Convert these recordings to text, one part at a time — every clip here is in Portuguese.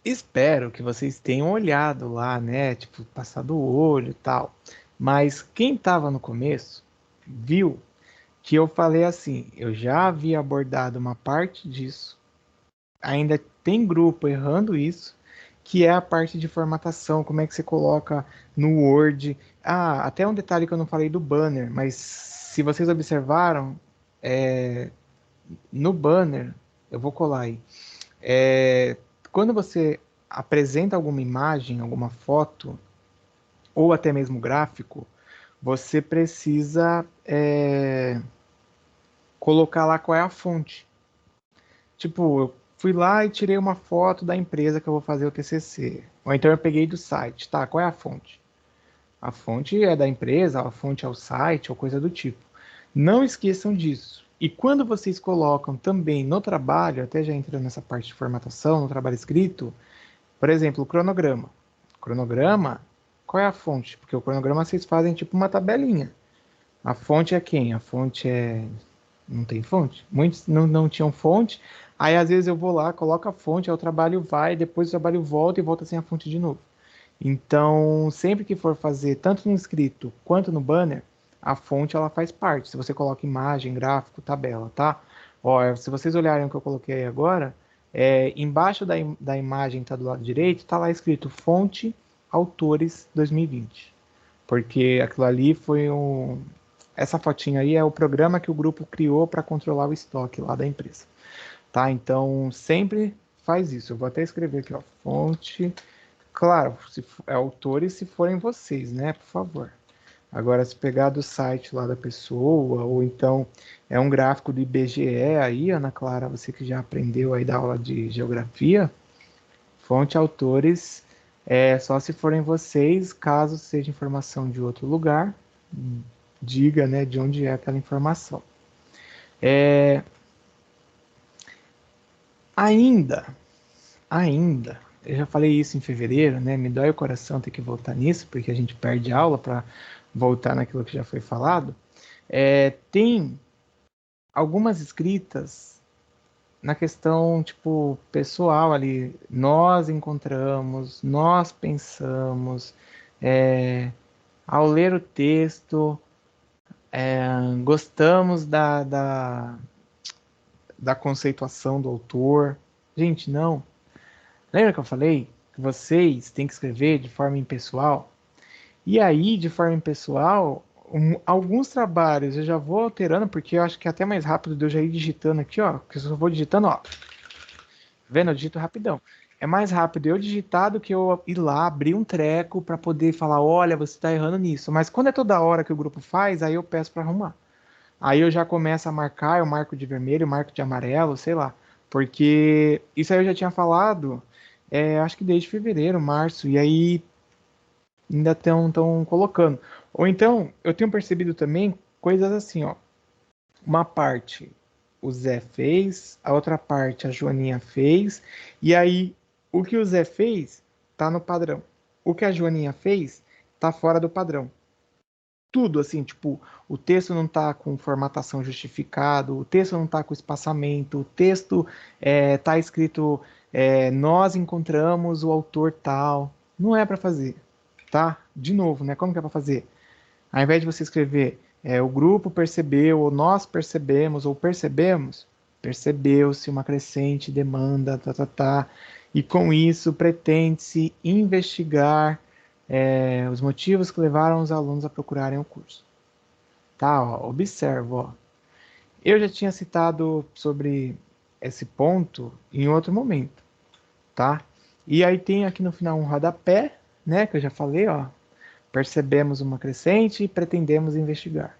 Espero que vocês tenham olhado lá, né? Tipo, passado o olho e tal. Mas quem estava no começo viu que eu falei assim: eu já havia abordado uma parte disso, ainda tem grupo errando isso, que é a parte de formatação, como é que você coloca no Word. Ah, até um detalhe que eu não falei do banner, mas se vocês observaram, no banner, eu vou colar aí. É, quando você apresenta alguma imagem, alguma foto, ou até mesmo gráfico, você precisa colocar lá qual é a fonte. Tipo, eu fui lá e tirei uma foto da empresa que eu vou fazer o TCC. Ou então eu peguei do site. Tá, qual é a fonte? A fonte é da empresa, a fonte é o site, ou coisa do tipo. Não esqueçam disso. E quando vocês colocam também no trabalho, até já entrando nessa parte de formatação, no trabalho escrito, por exemplo, o cronograma. O cronograma, qual é a fonte? Porque o cronograma vocês fazem tipo uma tabelinha. A fonte é quem? A fonte é. Não tem fonte? Muitos não tinham fonte. Aí às vezes eu vou lá, coloco a fonte, aí o trabalho vai, depois o trabalho volta e volta sem a fonte de novo. Então, sempre que for fazer, tanto no escrito quanto no banner, a fonte ela faz parte. Se você coloca imagem, gráfico, tabela, tá? Ó, se vocês olharem o que eu coloquei aí agora, embaixo da imagem está do lado direito, está lá escrito fonte autores 2020. Porque aquilo ali foi um. Essa fotinha aí é o programa que o grupo criou para controlar o estoque lá da empresa. Tá? Então, sempre faz isso. Eu vou até escrever aqui, ó, fonte. Claro, se autores se forem vocês, né? Por favor. Agora, se pegar do site lá da pessoa, ou então é um gráfico do IBGE aí, Ana Clara, você que já aprendeu aí da aula de geografia, fonte autores é só se forem vocês, caso seja informação de outro lugar, diga, né, de onde é aquela informação. Ainda, ainda, eu já falei isso em fevereiro, né? Me dói o coração ter que voltar nisso, porque a gente perde aula para voltar naquilo que já foi falado. Tem algumas escritas na questão, tipo, pessoal ali. Nós encontramos, nós pensamos, ao ler o texto, gostamos da conceituação do autor. Gente, não. Lembra que eu falei que vocês têm que escrever de forma impessoal? E aí, de forma impessoal, alguns trabalhos eu já vou alterando, porque eu acho que é até mais rápido de eu já ir digitando aqui, ó. Porque se eu vou digitando, ó. Vendo? Eu digito rapidão. É mais rápido eu digitar do que eu ir lá, abrir um treco para poder falar, olha, você está errando nisso. Mas quando é toda hora que o grupo faz, aí eu peço para arrumar. Aí eu já começo a marcar, eu marco de vermelho, eu marco de amarelo, sei lá. Porque isso aí eu já tinha falado, acho que desde fevereiro, março, e aí ainda estão colocando. Ou então, eu tenho percebido também coisas assim, ó. Uma parte o Zé fez, a outra parte a Joaninha fez, e aí o que o Zé fez tá no padrão. O que a Joaninha fez tá fora do padrão. Tudo assim, tipo, o texto não tá com formatação justificado, o texto não tá com espaçamento, o texto tá escrito nós encontramos o autor tal. Não é para fazer, tá? De novo, né? Como que é para fazer? Ao invés de você escrever o grupo percebeu, ou nós percebemos, ou percebemos, percebeu-se uma crescente demanda, tá, tá, tá, e com isso pretende-se investigar os motivos que levaram os alunos a procurarem o curso. Tá, ó, observa, ó. Eu já tinha citado sobre esse ponto em outro momento, tá? E aí tem aqui no final um rodapé, né, que eu já falei, ó. Percebemos uma crescente e pretendemos investigar.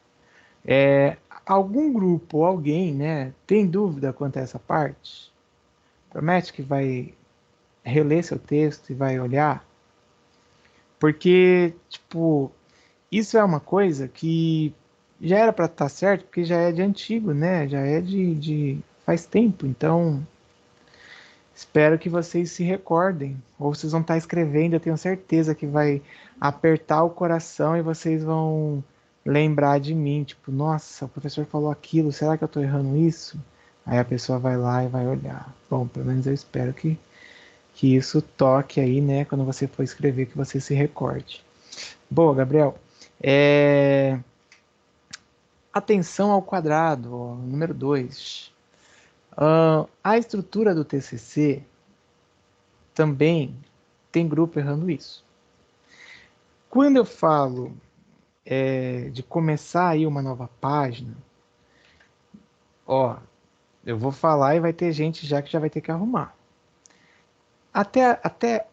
Algum grupo ou alguém, né, tem dúvida quanto a essa parte? Promete que vai reler seu texto e vai olhar? Porque, tipo, isso é uma coisa que já era para estar certo, porque já é de antigo, né? Já é de faz tempo. Então, espero que vocês se recordem. Ou vocês vão estar escrevendo, eu tenho certeza que vai apertar o coração e vocês vão lembrar de mim. Tipo, nossa, o professor falou aquilo, será que eu estou errando isso? Aí a pessoa vai lá e vai olhar. Bom, pelo menos eu espero que que isso toque aí, né, quando você for escrever, que você se recorde. Boa, Gabriel. Atenção ao quadrado, ó, número 2. A estrutura do TCC também tem grupo errando isso. Quando eu falo de começar aí uma nova página, ó, eu vou falar e vai ter gente já que já vai ter que arrumar. Até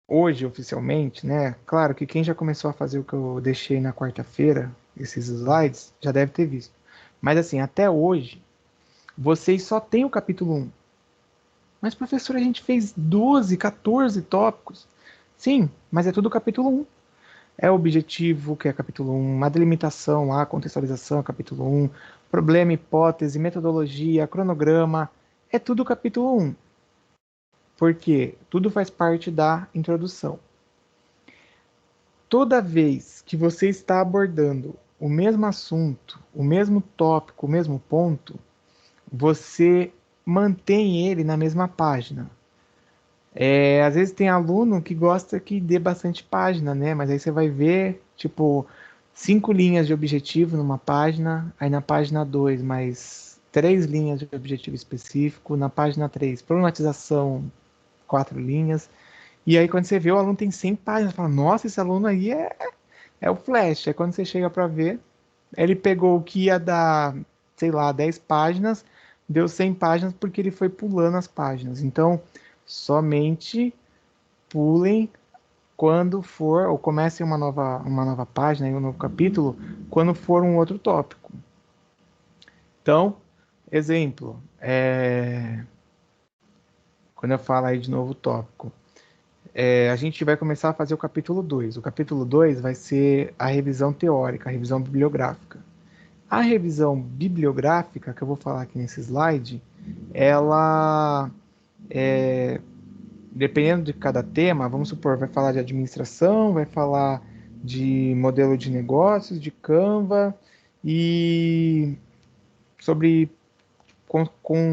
hoje, oficialmente, né? Claro que quem já começou a fazer o que eu deixei na quarta-feira, esses slides, já deve ter visto. Mas assim, até hoje, vocês só têm o capítulo 1. Mas, professor, a gente fez 12, 14 tópicos. Sim, mas é tudo capítulo 1. É o objetivo, que é capítulo 1, a delimitação, a contextualização, capítulo 1, problema, hipótese, metodologia, cronograma, é tudo capítulo 1. Porque tudo faz parte da introdução. Toda vez que você está abordando o mesmo assunto, o mesmo tópico, o mesmo ponto, você mantém ele na mesma página. Às vezes tem aluno que gosta que dê bastante página, né? Mas aí você vai ver, tipo, 5 linhas de objetivo numa página, aí na página 2 mais 3 linhas de objetivo específico, na página 3 problematização, 4 linhas. E aí quando você vê, o aluno tem 100 páginas, fala, nossa, esse aluno aí é o flash. Aí quando você chega para ver, ele pegou o que ia dar, sei lá, 10 páginas, deu 100 páginas porque ele foi pulando as páginas. Então, somente pulem quando for, ou comecem uma nova página, um novo capítulo, quando for um outro tópico. Então, exemplo, quando eu falo aí de novo tópico, a gente vai começar a fazer o capítulo 2. O capítulo 2 vai ser a revisão teórica, a revisão bibliográfica. A revisão bibliográfica, que eu vou falar aqui nesse slide, ela, dependendo de cada tema, vamos supor, vai falar de administração, vai falar de modelo de negócios, de Canva e sobre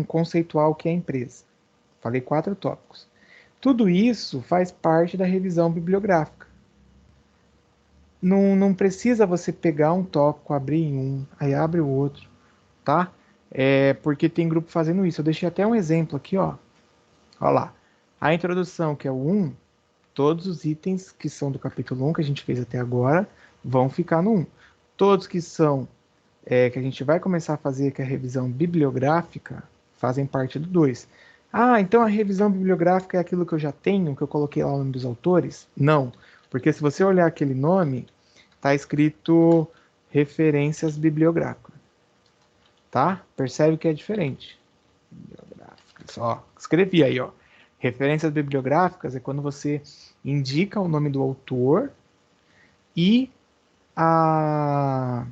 conceitual que é a empresa. Falei 4 tópicos. Tudo isso faz parte da revisão bibliográfica. Não precisa você pegar um tópico, abrir em um, aí abre o outro, tá? Porque tem grupo fazendo isso. Eu deixei até um exemplo aqui, ó. Olha lá. A introdução, que é o 1, todos os itens que são do capítulo 1, que a gente fez até agora, vão ficar no 1. Todos que são, que a gente vai começar a fazer, que é a revisão bibliográfica, fazem parte do 2. Ah, então a revisão bibliográfica é aquilo que eu já tenho, que eu coloquei lá o nome dos autores? Não, porque se você olhar aquele nome, está escrito referências bibliográficas, tá? Percebe que é diferente. Bibliográficas, ó, escrevi aí, ó. Referências bibliográficas é quando você indica o nome do autor e a,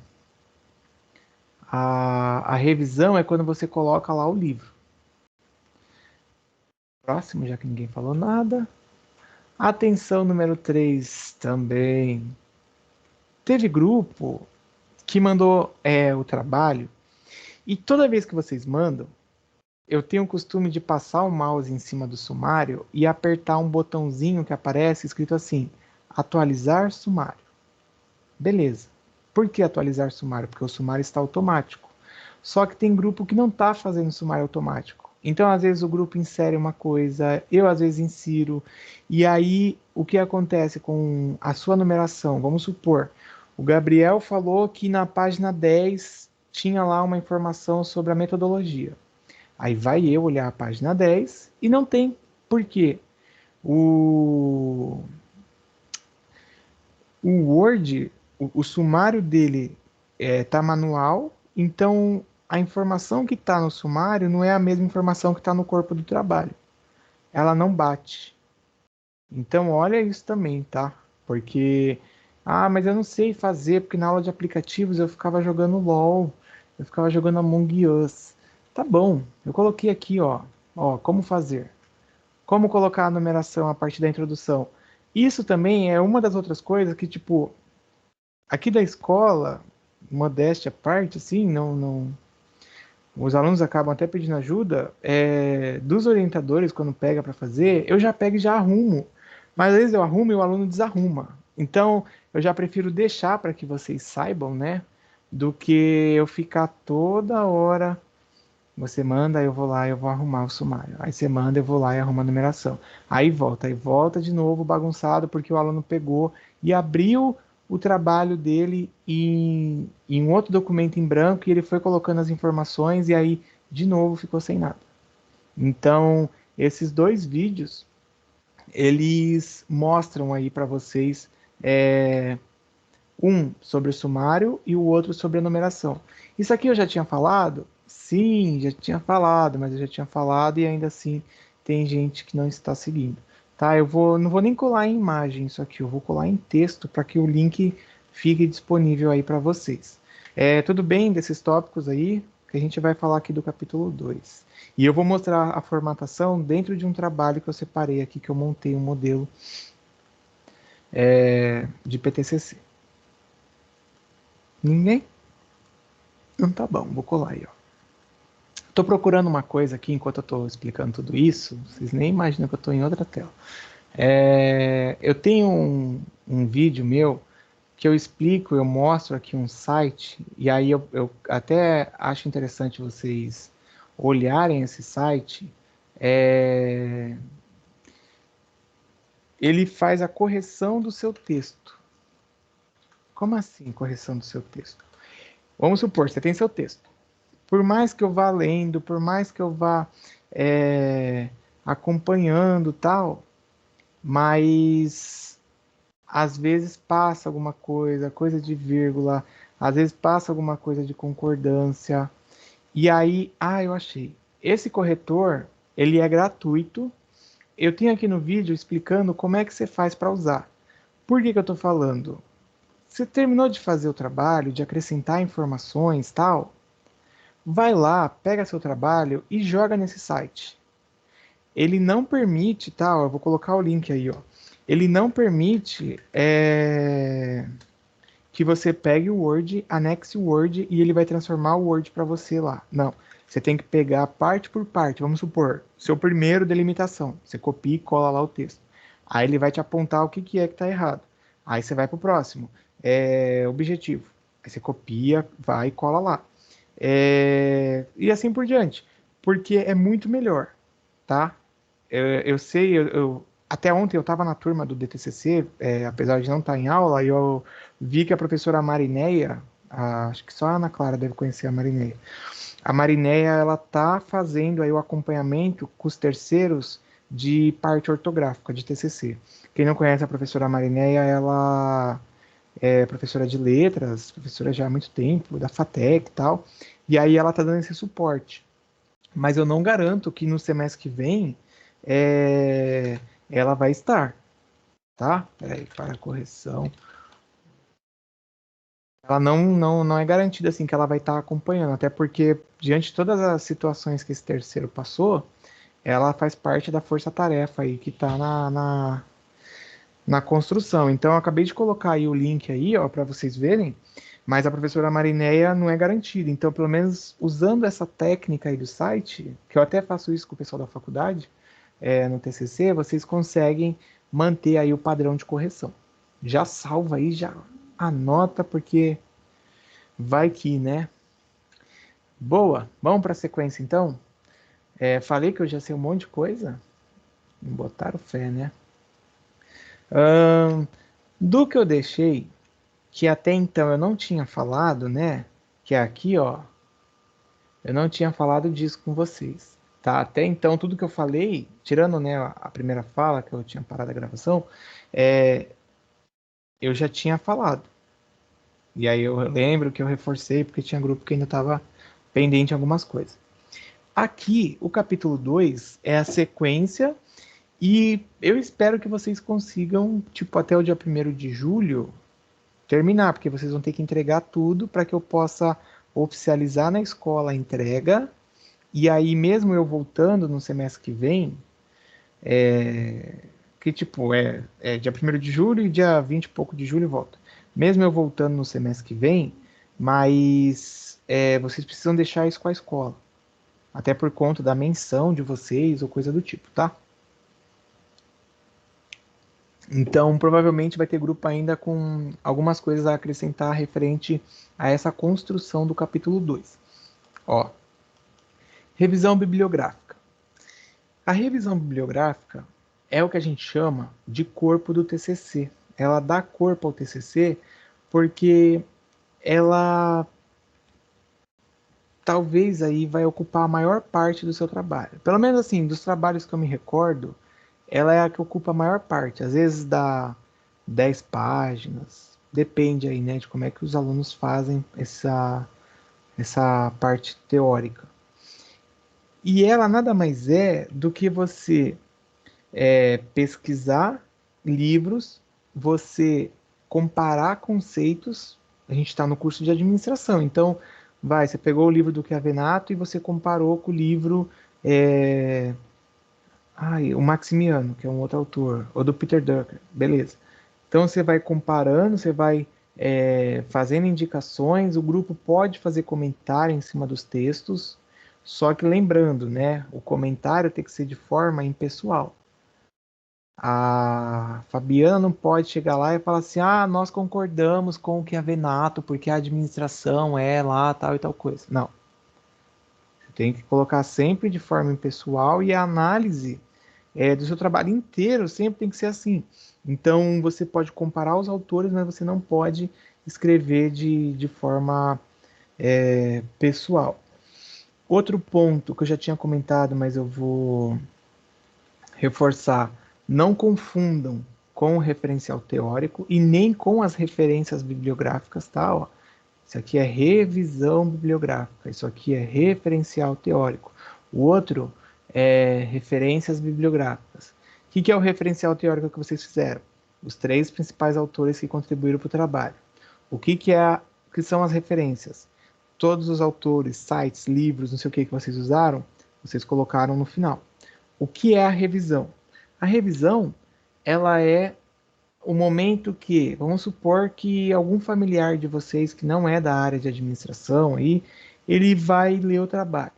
a revisão é quando você coloca lá o livro. Próximo, já que ninguém falou nada. Atenção número 3 também. Teve grupo que mandou o trabalho e toda vez que vocês mandam, eu tenho o costume de passar o mouse em cima do sumário e apertar um botãozinho que aparece escrito assim, atualizar sumário. Beleza. Por que atualizar sumário? Porque o sumário está automático. Só que tem grupo que não está fazendo sumário automático. Então, às vezes, o grupo insere uma coisa, eu às vezes insiro, e aí o que acontece com a sua numeração? Vamos supor, o Gabriel falou que na página 10 tinha lá uma informação sobre a metodologia. Aí vai eu olhar a página 10 e não tem. Por quê? O, o Word, o sumário dele tá manual, então a informação que está no sumário não é a mesma informação que está no corpo do trabalho. Ela não bate. Então olha isso também, tá? Porque, mas eu não sei fazer, porque na aula de aplicativos eu ficava jogando LOL, eu ficava jogando Among Us. Tá bom, eu coloquei aqui, ó, como fazer. Como colocar a numeração a partir da introdução. Isso também é uma das outras coisas que, tipo, aqui da escola, modéstia à parte, assim, não. os alunos acabam até pedindo ajuda dos orientadores quando pega para fazer, eu já pego e já arrumo. Mas às vezes eu arrumo e o aluno desarruma. Então eu já prefiro deixar para que vocês saibam, né? Do que eu ficar toda hora. Você manda, eu vou lá, eu vou arrumar o sumário. Aí você manda, eu vou lá e arrumo a numeração. Aí volta de novo bagunçado porque o aluno pegou e abriu o trabalho dele em um outro documento em branco e ele foi colocando as informações e aí de novo ficou sem nada. Então, esses dois vídeos, eles mostram aí para vocês um sobre o sumário e o outro sobre a numeração. Isso aqui eu já tinha falado? Sim, já tinha falado, mas eu já tinha falado e ainda assim tem gente que não está seguindo. Tá, não vou nem colar em imagem isso aqui, eu vou colar em texto para que o link fique disponível aí para vocês. Tudo bem desses tópicos aí, que a gente vai falar aqui do capítulo 2. E eu vou mostrar a formatação dentro de um trabalho que eu separei aqui, que eu montei um modelo de PTCC. Ninguém? Então tá bom, vou colar aí, ó. Tô procurando uma coisa aqui enquanto eu tô explicando tudo isso. Vocês nem imaginam que eu tô em outra tela. Eu tenho um vídeo meu que eu explico, eu mostro aqui um site, e aí eu até acho interessante vocês olharem esse site. Ele faz a correção do seu texto. Como assim, correção do seu texto? Vamos supor, você tem seu texto. Por mais que eu vá lendo, por mais que eu vá é, acompanhando tal, mas às vezes passa alguma coisa, coisa de vírgula, às vezes passa alguma coisa de concordância. E aí, eu achei. Esse corretor, ele é gratuito. Eu tenho aqui no vídeo explicando como é que você faz para usar. Por que que eu estou falando? Você terminou de fazer o trabalho, de acrescentar informações, tal, vai lá, pega seu trabalho e joga nesse site. Ele não permite, tá? Eu vou colocar o link aí, ó. Ele não permite que você pegue o Word, anexe o Word e ele vai transformar o Word para você lá. Não. Você tem que pegar parte por parte. Vamos supor, seu primeiro delimitação. Você copia e cola lá o texto. Aí ele vai te apontar o que, que é que está errado. Aí você vai para o próximo. Objetivo. Aí você copia, vai e cola lá. E assim por diante. Porque é muito melhor, tá? Eu sei, até ontem eu estava na turma do DTCC, apesar de não estar em aula, e eu vi que a professora Marineia, acho que só a Ana Clara deve conhecer a Marineia. A Marineia, ela tá fazendo aí o acompanhamento com os terceiros de parte ortográfica de TCC. Quem não conhece a professora Marineia, ela é professora de letras, professora já há muito tempo, da FATEC e tal, e aí ela tá dando esse suporte. Mas eu não garanto que no semestre que vem ela vai estar, tá? Peraí, para a correção. Ela não é garantida assim que ela vai estar acompanhando, até porque diante de todas as situações que esse terceiro passou, ela faz parte da força-tarefa aí que está na construção. Então eu acabei de colocar aí o link aí, ó, para vocês verem, mas a professora Marineia não é garantida. Então, pelo menos usando essa técnica aí do site, que eu até faço isso com o pessoal da faculdade, no TCC, vocês conseguem manter aí o padrão de correção. Já salva aí, já anota, porque vai que, né? Boa, vamos para a sequência então? Falei que eu já sei um monte de coisa, não botaram fé, né? Do que eu deixei, que até então eu não tinha falado, né? Que é aqui, ó, eu não tinha falado disso com vocês. Tá? Até então, tudo que eu falei, tirando né, a primeira fala, que eu tinha parado a gravação, é, eu já tinha falado. E aí eu lembro que eu reforcei porque tinha grupo que ainda estava pendente em algumas coisas. Aqui, o capítulo 2 é a sequência e eu espero que vocês consigam, tipo, até o dia 1º de julho, terminar, porque vocês vão ter que entregar tudo para que eu possa oficializar na escola a entrega. E aí, mesmo eu voltando no semestre que vem, que tipo, dia 1º de julho e dia 20 e pouco de julho volta. Mesmo eu voltando no semestre que vem, mas vocês precisam deixar isso com a escola. até por conta da menção de vocês ou coisa do tipo, tá? Então, provavelmente vai ter grupo ainda com algumas coisas a acrescentar referente a essa construção do capítulo 2. Ó, revisão bibliográfica. A revisão bibliográfica é o que a gente chama de corpo do TCC. Ela dá corpo ao TCC porque ela talvez aí vai ocupar a maior parte do seu trabalho. Pelo menos assim, dos trabalhos que eu me recordo, ela é a que ocupa a maior parte. Às vezes dá 10 páginas, depende aí, né, de como é que os alunos fazem essa parte teórica. E ela nada mais é do que você pesquisar livros, você comparar conceitos. A gente está no curso de administração, então você pegou o livro do Chiavenato e você comparou com o livro o Maximiano, que é um outro autor, ou do Peter Drucker, beleza. Então você vai comparando, você vai fazendo indicações, o grupo pode fazer comentário em cima dos textos, só que lembrando, né, o comentário tem que ser de forma impessoal. A Fabiana não pode chegar lá e falar assim: ah, nós concordamos com o que é Venato, porque a administração é lá, tal e tal coisa. Não. Você tem que colocar sempre de forma impessoal e a análise do seu trabalho inteiro sempre tem que ser assim. Então, você pode comparar os autores, mas você não pode escrever de forma pessoal. Outro ponto que eu já tinha comentado, mas eu vou reforçar, não confundam com o referencial teórico e nem com as referências bibliográficas, tá? Ó, isso aqui é revisão bibliográfica, isso aqui é referencial teórico. O outro é referências bibliográficas. O que é o referencial teórico que vocês fizeram? Os 3 principais autores que contribuíram para o trabalho. O que são as referências? Todos os autores, sites, livros, não sei o que vocês usaram, vocês colocaram no final. O que é a revisão? A revisão, ela é o momento que, vamos supor que algum familiar de vocês que não é da área de administração aí, ele vai ler o trabalho.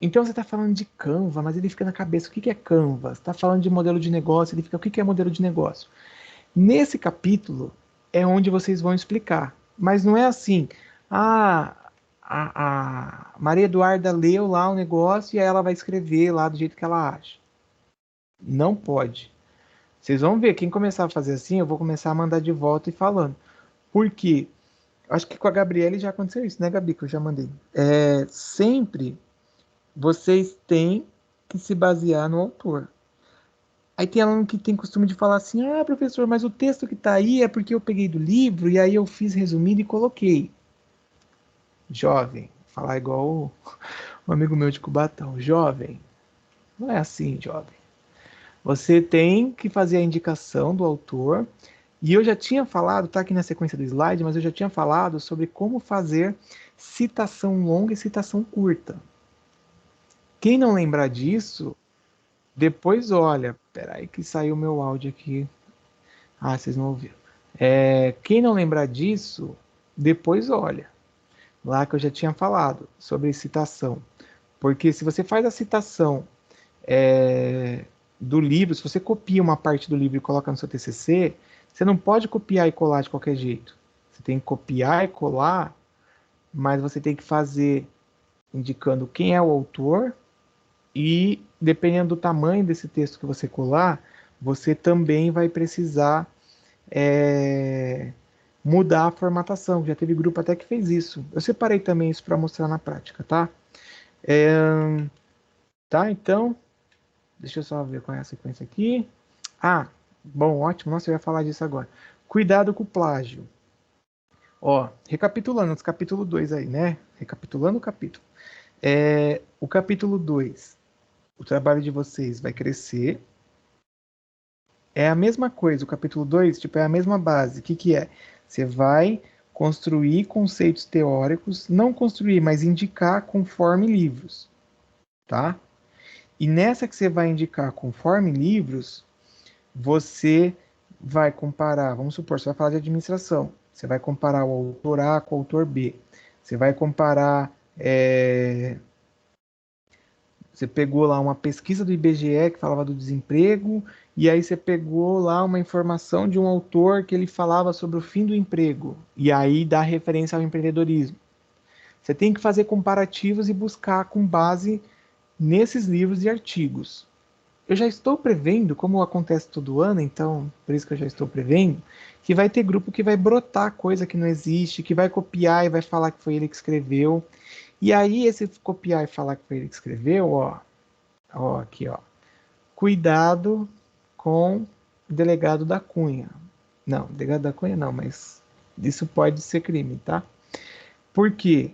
Então você está falando de Canva, mas ele fica na cabeça, o que é Canva? Você está falando de modelo de negócio, ele fica, o que é modelo de negócio? Nesse capítulo é onde vocês vão explicar, mas não é assim, a Maria Eduarda leu lá o negócio e aí ela vai escrever lá do jeito que ela acha. Não pode. Vocês vão ver, quem começar a fazer assim, eu vou começar a mandar de volta e falando. Por quê? Acho que com a Gabriele já aconteceu isso, né, Gabi? Que eu já mandei. Sempre vocês têm que se basear no autor. Aí tem aluno que tem costume de falar assim: ah, professor, mas o texto que está aí é porque eu peguei do livro e aí eu fiz resumido e coloquei. Jovem, falar igual um amigo meu de Cubatão. Jovem, não é assim, jovem. Você tem que fazer a indicação do autor. E eu já tinha falado, tá aqui na sequência do slide, mas eu já tinha falado sobre como fazer citação longa e citação curta. Quem não lembrar disso, depois olha. Peraí que saiu o meu áudio aqui. Ah, vocês não ouviram. Quem não lembrar disso, depois olha. Lá que eu já tinha falado sobre citação. Porque se você faz a citação do livro, se você copia uma parte do livro e coloca no seu TCC, você não pode copiar e colar de qualquer jeito. Você tem que copiar e colar, mas você tem que fazer indicando quem é o autor e, dependendo do tamanho desse texto que você colar, você também vai precisar mudar a formatação. Já teve grupo até que fez isso. Eu separei também isso para mostrar na prática, tá? Tá, então, deixa eu só ver qual é a sequência aqui. Ah, bom, ótimo. Nossa, eu ia falar disso agora. Cuidado com o plágio. Ó, recapitulando, os capítulo 2 aí, né? Recapitulando o capítulo. O capítulo 2, o trabalho de vocês vai crescer. É a mesma coisa, o capítulo 2, tipo, é a mesma base. O que que é? Você vai construir conceitos teóricos, não construir, mas indicar conforme livros, tá? E nessa que você vai indicar conforme livros, você vai comparar, vamos supor, você vai falar de administração, você vai comparar o autor A com o autor B, você vai comparar Você pegou lá uma pesquisa do IBGE que falava do desemprego, e aí você pegou lá uma informação de um autor que ele falava sobre o fim do emprego, e aí dá referência ao empreendedorismo. Você tem que fazer comparativos e buscar com base nesses livros e artigos. Eu já estou prevendo, como acontece todo ano, então por isso que eu já estou prevendo, que vai ter grupo que vai brotar coisa que não existe, que vai copiar e vai falar que foi ele que escreveu. E aí, esse copiar e falar que foi ele que escreveu, ó, aqui, ó. Cuidado com o delegado da Cunha. Não, delegado da Cunha não, mas isso pode ser crime, tá? Porque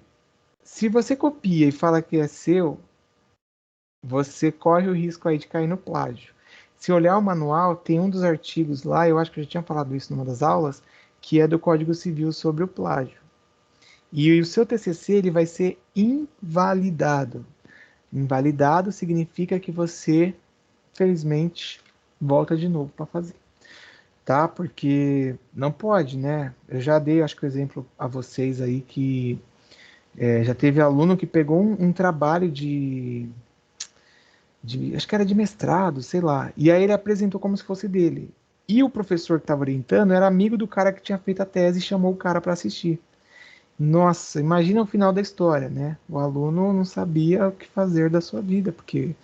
se você copia e fala que é seu, você corre o risco aí de cair no plágio. Se olhar o manual, tem um dos artigos lá, eu acho que eu já tinha falado isso numa das aulas, que é do Código Civil sobre o plágio. E o seu TCC ele vai ser invalidado. Invalidado significa que você, felizmente, volta de novo para fazer, tá? Porque não pode, né? Eu já dei, acho que o exemplo a vocês aí que já teve aluno que pegou um trabalho acho que era de mestrado, sei lá, e aí ele apresentou como se fosse dele. E o professor que estava orientando era amigo do cara que tinha feito a tese e chamou o cara para assistir. Nossa, imagina o final da história, né? O aluno não sabia o que fazer da sua vida, porque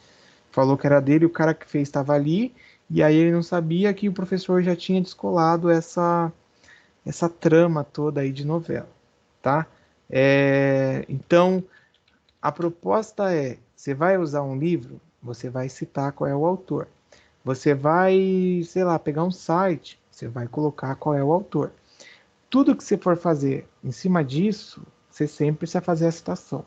falou que era dele, o cara que fez estava ali, e aí ele não sabia que o professor já tinha descolado essa trama toda aí de novela, tá? Então, a proposta é, você vai usar um livro, você vai citar qual é o autor. Você vai, sei lá, pegar um site, você vai colocar qual é o autor. Tudo que você for fazer em cima disso, você sempre precisa fazer a citação,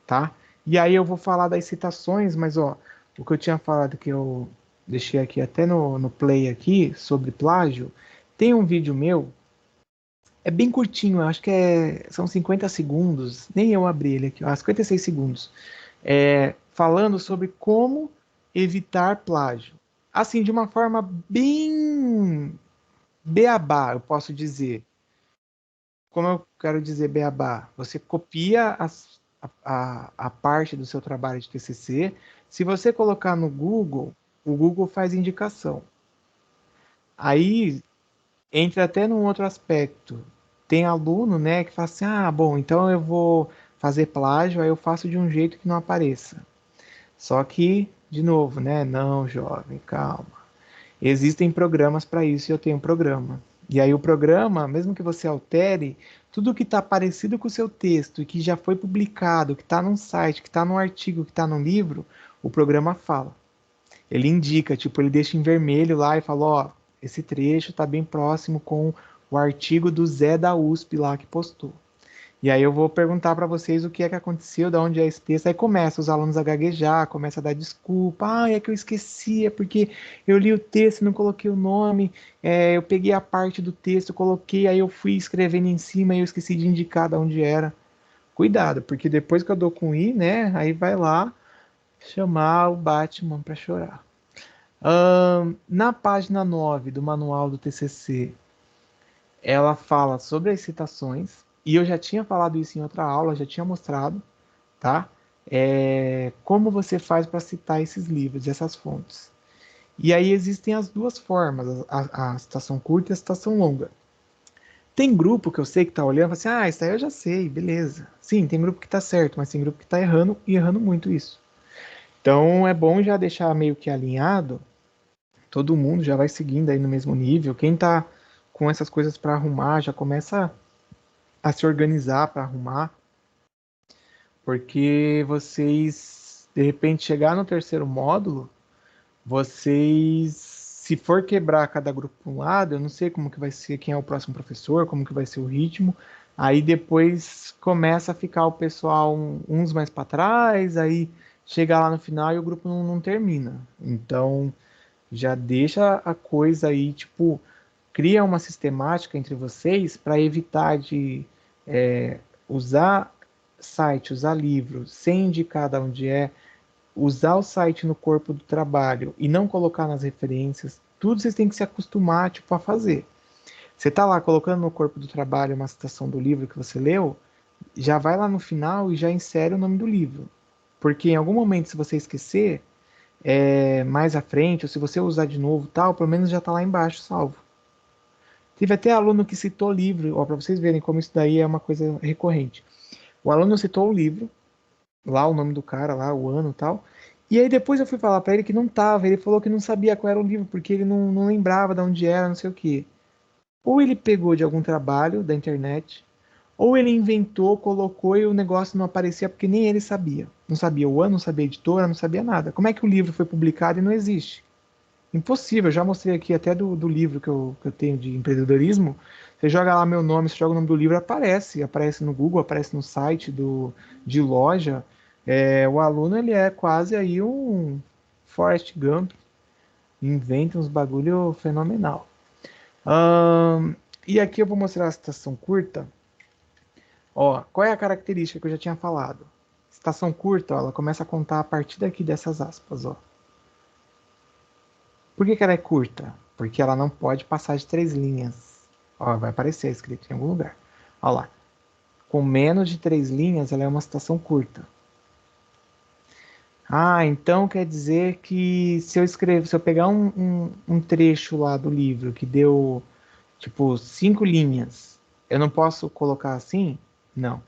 tá? E aí eu vou falar das citações, mas ó, o que eu tinha falado que eu deixei aqui até no play aqui sobre plágio, tem um vídeo meu, é bem curtinho, eu acho que são 50 segundos, nem eu abri ele aqui, ó, 56 segundos, falando sobre como evitar plágio. Assim, de uma forma bem beabá, eu posso dizer. Como eu quero dizer beabá? Você copia a parte do seu trabalho de TCC. Se você colocar no Google, o Google faz indicação. Aí entra até num outro aspecto. Tem aluno, né, que fala assim: ah, bom, então eu vou fazer plágio, aí eu faço de um jeito que não apareça. Só que, de novo, né? Não, jovem, calma. Existem programas para isso e eu tenho um programa. E aí o programa, mesmo que você altere, tudo que está parecido com o seu texto e que já foi publicado, que está num site, que está num artigo, que está num livro, o programa fala. Ele indica, tipo, ele deixa em vermelho lá e fala, ó, esse trecho está bem próximo com o artigo do Zé da USP lá que postou. E aí eu vou perguntar para vocês o que é que aconteceu, de onde é esse texto. Aí começa os alunos a gaguejar, começa a dar desculpa. Ah, é que eu esqueci, é porque eu li o texto, não coloquei o nome. Eu peguei a parte do texto, coloquei, aí eu fui escrevendo em cima e eu esqueci de indicar de onde era. Cuidado, porque depois que eu dou com I, né, aí vai lá chamar o Batman para chorar. Na página 9 do manual do TCC, ela fala sobre as citações, e eu já tinha falado isso em outra aula, já tinha mostrado, tá? Como você faz para citar esses livros, essas fontes. E aí existem as duas formas, a citação curta e a citação longa. Tem grupo que eu sei que está olhando e fala assim, ah, isso aí eu já sei, beleza. Sim, tem grupo que está certo, mas tem grupo que está errando e errando muito isso. Então é bom já deixar meio que alinhado, todo mundo já vai seguindo aí no mesmo nível. Quem está com essas coisas para arrumar já começa a se organizar para arrumar, porque vocês, de repente, chegar no terceiro módulo, vocês, se for quebrar cada grupo para um lado, eu não sei como que vai ser, quem é o próximo professor, como que vai ser o ritmo, aí depois começa a ficar o pessoal uns mais para trás, aí chega lá no final e o grupo não termina. Então, já deixa a coisa aí, tipo, cria uma sistemática entre vocês para evitar de usar site, usar livro, sem indicar de onde é, usar o site no corpo do trabalho e não colocar nas referências, tudo vocês têm que se acostumar, tipo, a fazer. Você tá lá colocando no corpo do trabalho uma citação do livro que você leu, já vai lá no final e já insere o nome do livro. Porque em algum momento, se você esquecer, mais à frente, ou se você usar de novo, tal, pelo menos já está lá embaixo salvo. Teve até aluno que citou livro, para vocês verem como isso daí é uma coisa recorrente. O aluno citou o livro, lá o nome do cara, lá o ano e tal. E aí depois eu fui falar para ele que não tava, ele falou que não sabia qual era o livro, porque ele não lembrava de onde era, não sei o quê. Ou ele pegou de algum trabalho da internet, ou ele inventou, colocou e o negócio não aparecia porque nem ele sabia. Não sabia o ano, não sabia a editora, não sabia nada. Como é que o livro foi publicado e não existe? Impossível, eu já mostrei aqui até do livro que eu tenho de empreendedorismo. Você joga lá meu nome, você joga o nome do livro, aparece no Google, aparece no site de loja. O aluno ele é quase aí um Forrest Gump, inventa uns bagulho fenomenal. Ahn, e aqui eu vou mostrar a citação curta. Ó, qual é a característica que eu já tinha falado? Citação curta, ó, ela começa a contar a partir daqui dessas aspas, ó. Por que que ela é curta? Porque ela não pode passar de 3 linhas. Ó, vai aparecer escrito em algum lugar. Ó lá. Com menos de 3 linhas, ela é uma citação curta. Ah, então quer dizer que se eu pegar um trecho lá do livro que deu, tipo, 5 linhas, eu não posso colocar assim? Não.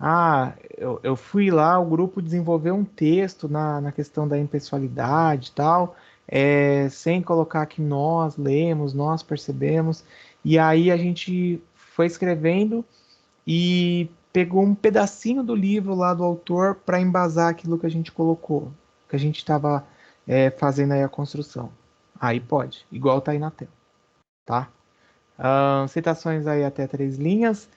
Ah, eu fui lá, o grupo desenvolveu um texto na questão da impessoalidade e tal, sem colocar que nós lemos, nós percebemos, e aí a gente foi escrevendo e pegou um pedacinho do livro lá do autor para embasar aquilo que a gente colocou, que a gente estava fazendo aí a construção. Aí pode, igual tá aí na tela, tá? Citações aí até 3 linhas.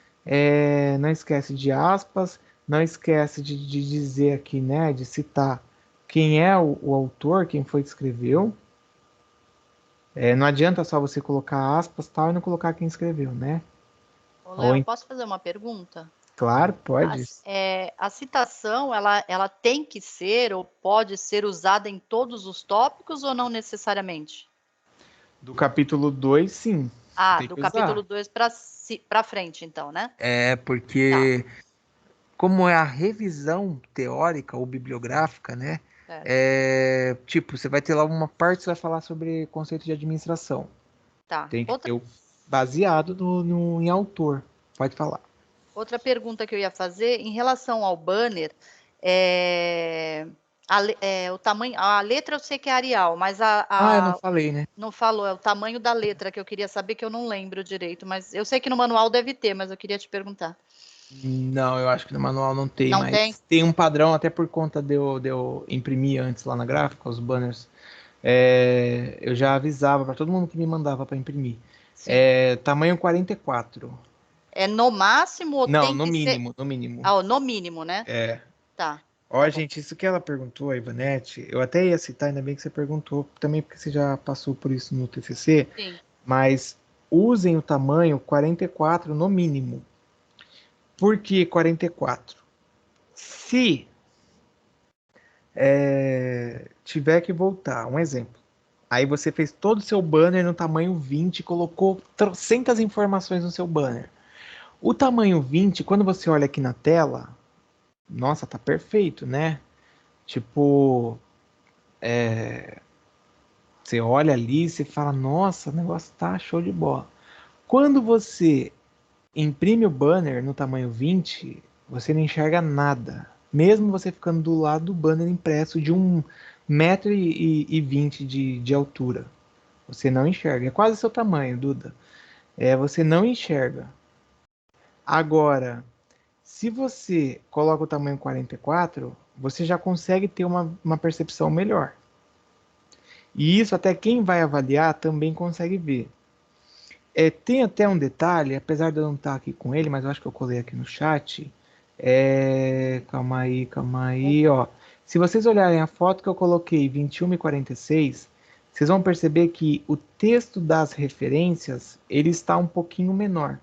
Não esquece de aspas. Não esquece de dizer aqui, né? De citar quem é o autor, quem foi que escreveu. Não adianta só você colocar aspas tal e não colocar quem escreveu, né? Ô, Ou, Léo, posso fazer uma pergunta? claro, pode. A citação, ela tem que ser ou pode ser usada em todos os tópicos ou não necessariamente? Do capítulo 2 sim. Ah, Tem do que capítulo usar. 2 para frente, então, né? Tá, Porque como é a revisão teórica ou bibliográfica, né? certo. Tipo, você vai ter lá uma parte que vai falar sobre conceito de administração. Tá. Tem que ter o baseado em autor. Pode falar. Outra pergunta que eu ia fazer, em relação ao banner, é, o tamanho, a letra eu sei que é Arial, mas Ah, eu não falei, né? não falou, é o tamanho da letra que eu queria saber, que eu não lembro direito, mas eu sei que no manual deve ter, mas eu queria te perguntar. Não, eu acho que no manual não tem, Não tem? mas tem um padrão, até por conta de eu imprimir antes lá na gráfica, os banners. Eu já avisava para todo mundo que me mandava para imprimir. Sim. Tamanho 44. É no máximo ou Não, tem no que ser. mínimo, no mínimo. Ah, no mínimo, né? É. Tá, Ó, tá bom. gente, isso que ela perguntou, a Ivanete, eu até ia citar, ainda bem que você perguntou, também porque você já passou por isso no TCC, Sim. mas usem o tamanho 44 no mínimo. Por que 44? Se tiver que voltar, um exemplo. Aí você fez todo o seu banner no tamanho 20, colocou trocentas informações no seu banner. O tamanho 20, quando você olha aqui na tela, nossa, tá perfeito, né? Tipo, você olha ali e você fala, nossa, o negócio tá show de bola. Quando você imprime o banner no tamanho 20, você não enxerga nada. Mesmo você ficando do lado do banner impresso de 1,20 m de altura. Você não enxerga. É quase seu tamanho, Duda. Você não enxerga. Agora, se você coloca o tamanho 44, você já consegue ter uma percepção melhor. E isso até quem vai avaliar também consegue ver. Tem até um detalhe, apesar de eu não estar aqui com ele, mas eu acho que eu colei aqui no chat. Calma aí, ó. Se vocês olharem a foto que eu coloquei, 21 e 46, vocês vão perceber que o texto das referências, ele está um pouquinho menor.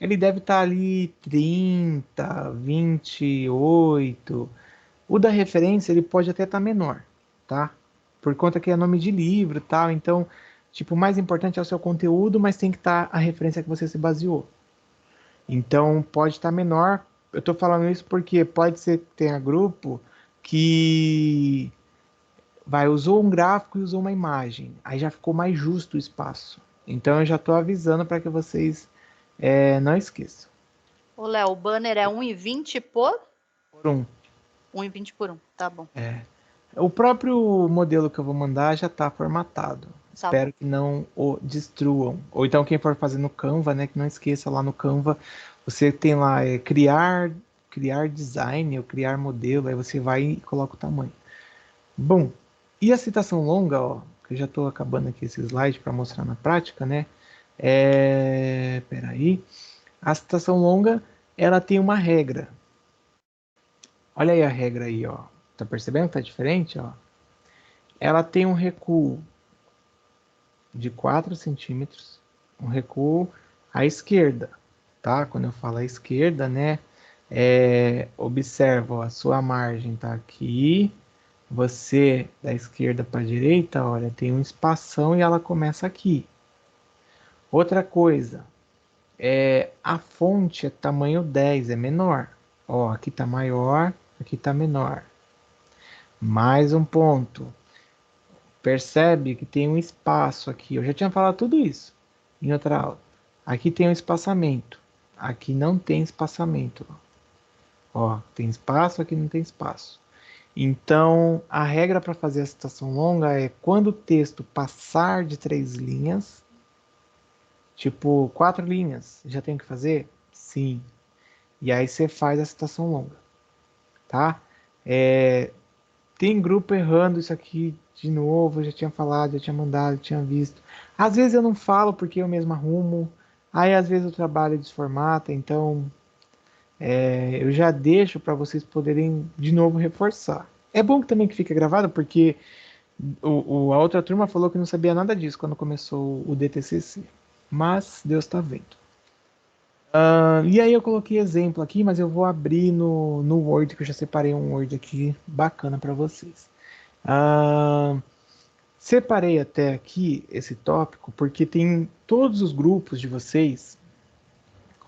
Ele deve estar ali 30, 28. O da referência, ele pode até estar menor, tá? Por conta que é nome de livro e tal, então, tipo, o mais importante é o seu conteúdo, mas tem que estar a referência que você se baseou. Então, pode estar menor eu tô falando isso porque pode ser que tenha grupo que usou um gráfico e usou uma imagem. Aí já ficou mais justo o espaço. Então eu já tô avisando para que vocês não esqueçam. Ô, Léo, o banner é 1,20 por? Por um. 1,20 por 1, tá bom. O próprio modelo que eu vou mandar já está formatado. Tá bom. Espero que não o destruam. Ou então quem for fazer no Canva, né, que não esqueça lá no Canva, você tem lá criar design ou criar modelo, aí você vai e coloca o tamanho. Bom, e a citação longa, ó, que eu já estou acabando aqui esse slide para mostrar na prática, né? Peraí. A citação longa, ela tem uma regra. Olha aí a regra aí, ó. Tá percebendo que tá diferente, ó? Ela tem um recuo de 4 centímetros, um recuo à esquerda, tá? Quando eu falo à esquerda, né? Observa, ó, a sua margem tá aqui, você da esquerda para a direita, olha, tem um espação e ela começa aqui. Outra coisa, a fonte é tamanho 10, é menor. Ó, aqui tá maior, aqui tá menor. Mais um ponto. Percebe que tem um espaço aqui. Eu já tinha falado tudo isso em outra aula. Aqui tem um espaçamento. Aqui não tem espaçamento. Ó, tem espaço, aqui não tem espaço. Então, a regra para fazer a citação longa é quando o texto passar de 3 linhas, tipo 4 linhas, já tem que fazer? Sim. E aí você faz a citação longa, tá? Tem grupo errando isso aqui de novo, eu já tinha falado, já tinha mandado, já tinha visto. Às vezes eu não falo porque eu mesmo arrumo, aí às vezes o trabalho desformata, então eu já deixo para vocês poderem de novo reforçar. É bom que também que fica gravado, porque a outra turma falou que não sabia nada disso quando começou o DTCC. Mas Deus está vendo. E aí eu coloquei exemplo aqui, mas eu vou abrir no Word, que eu já separei um Word aqui bacana para vocês. Separei até aqui esse tópico porque tem todos os grupos de vocês,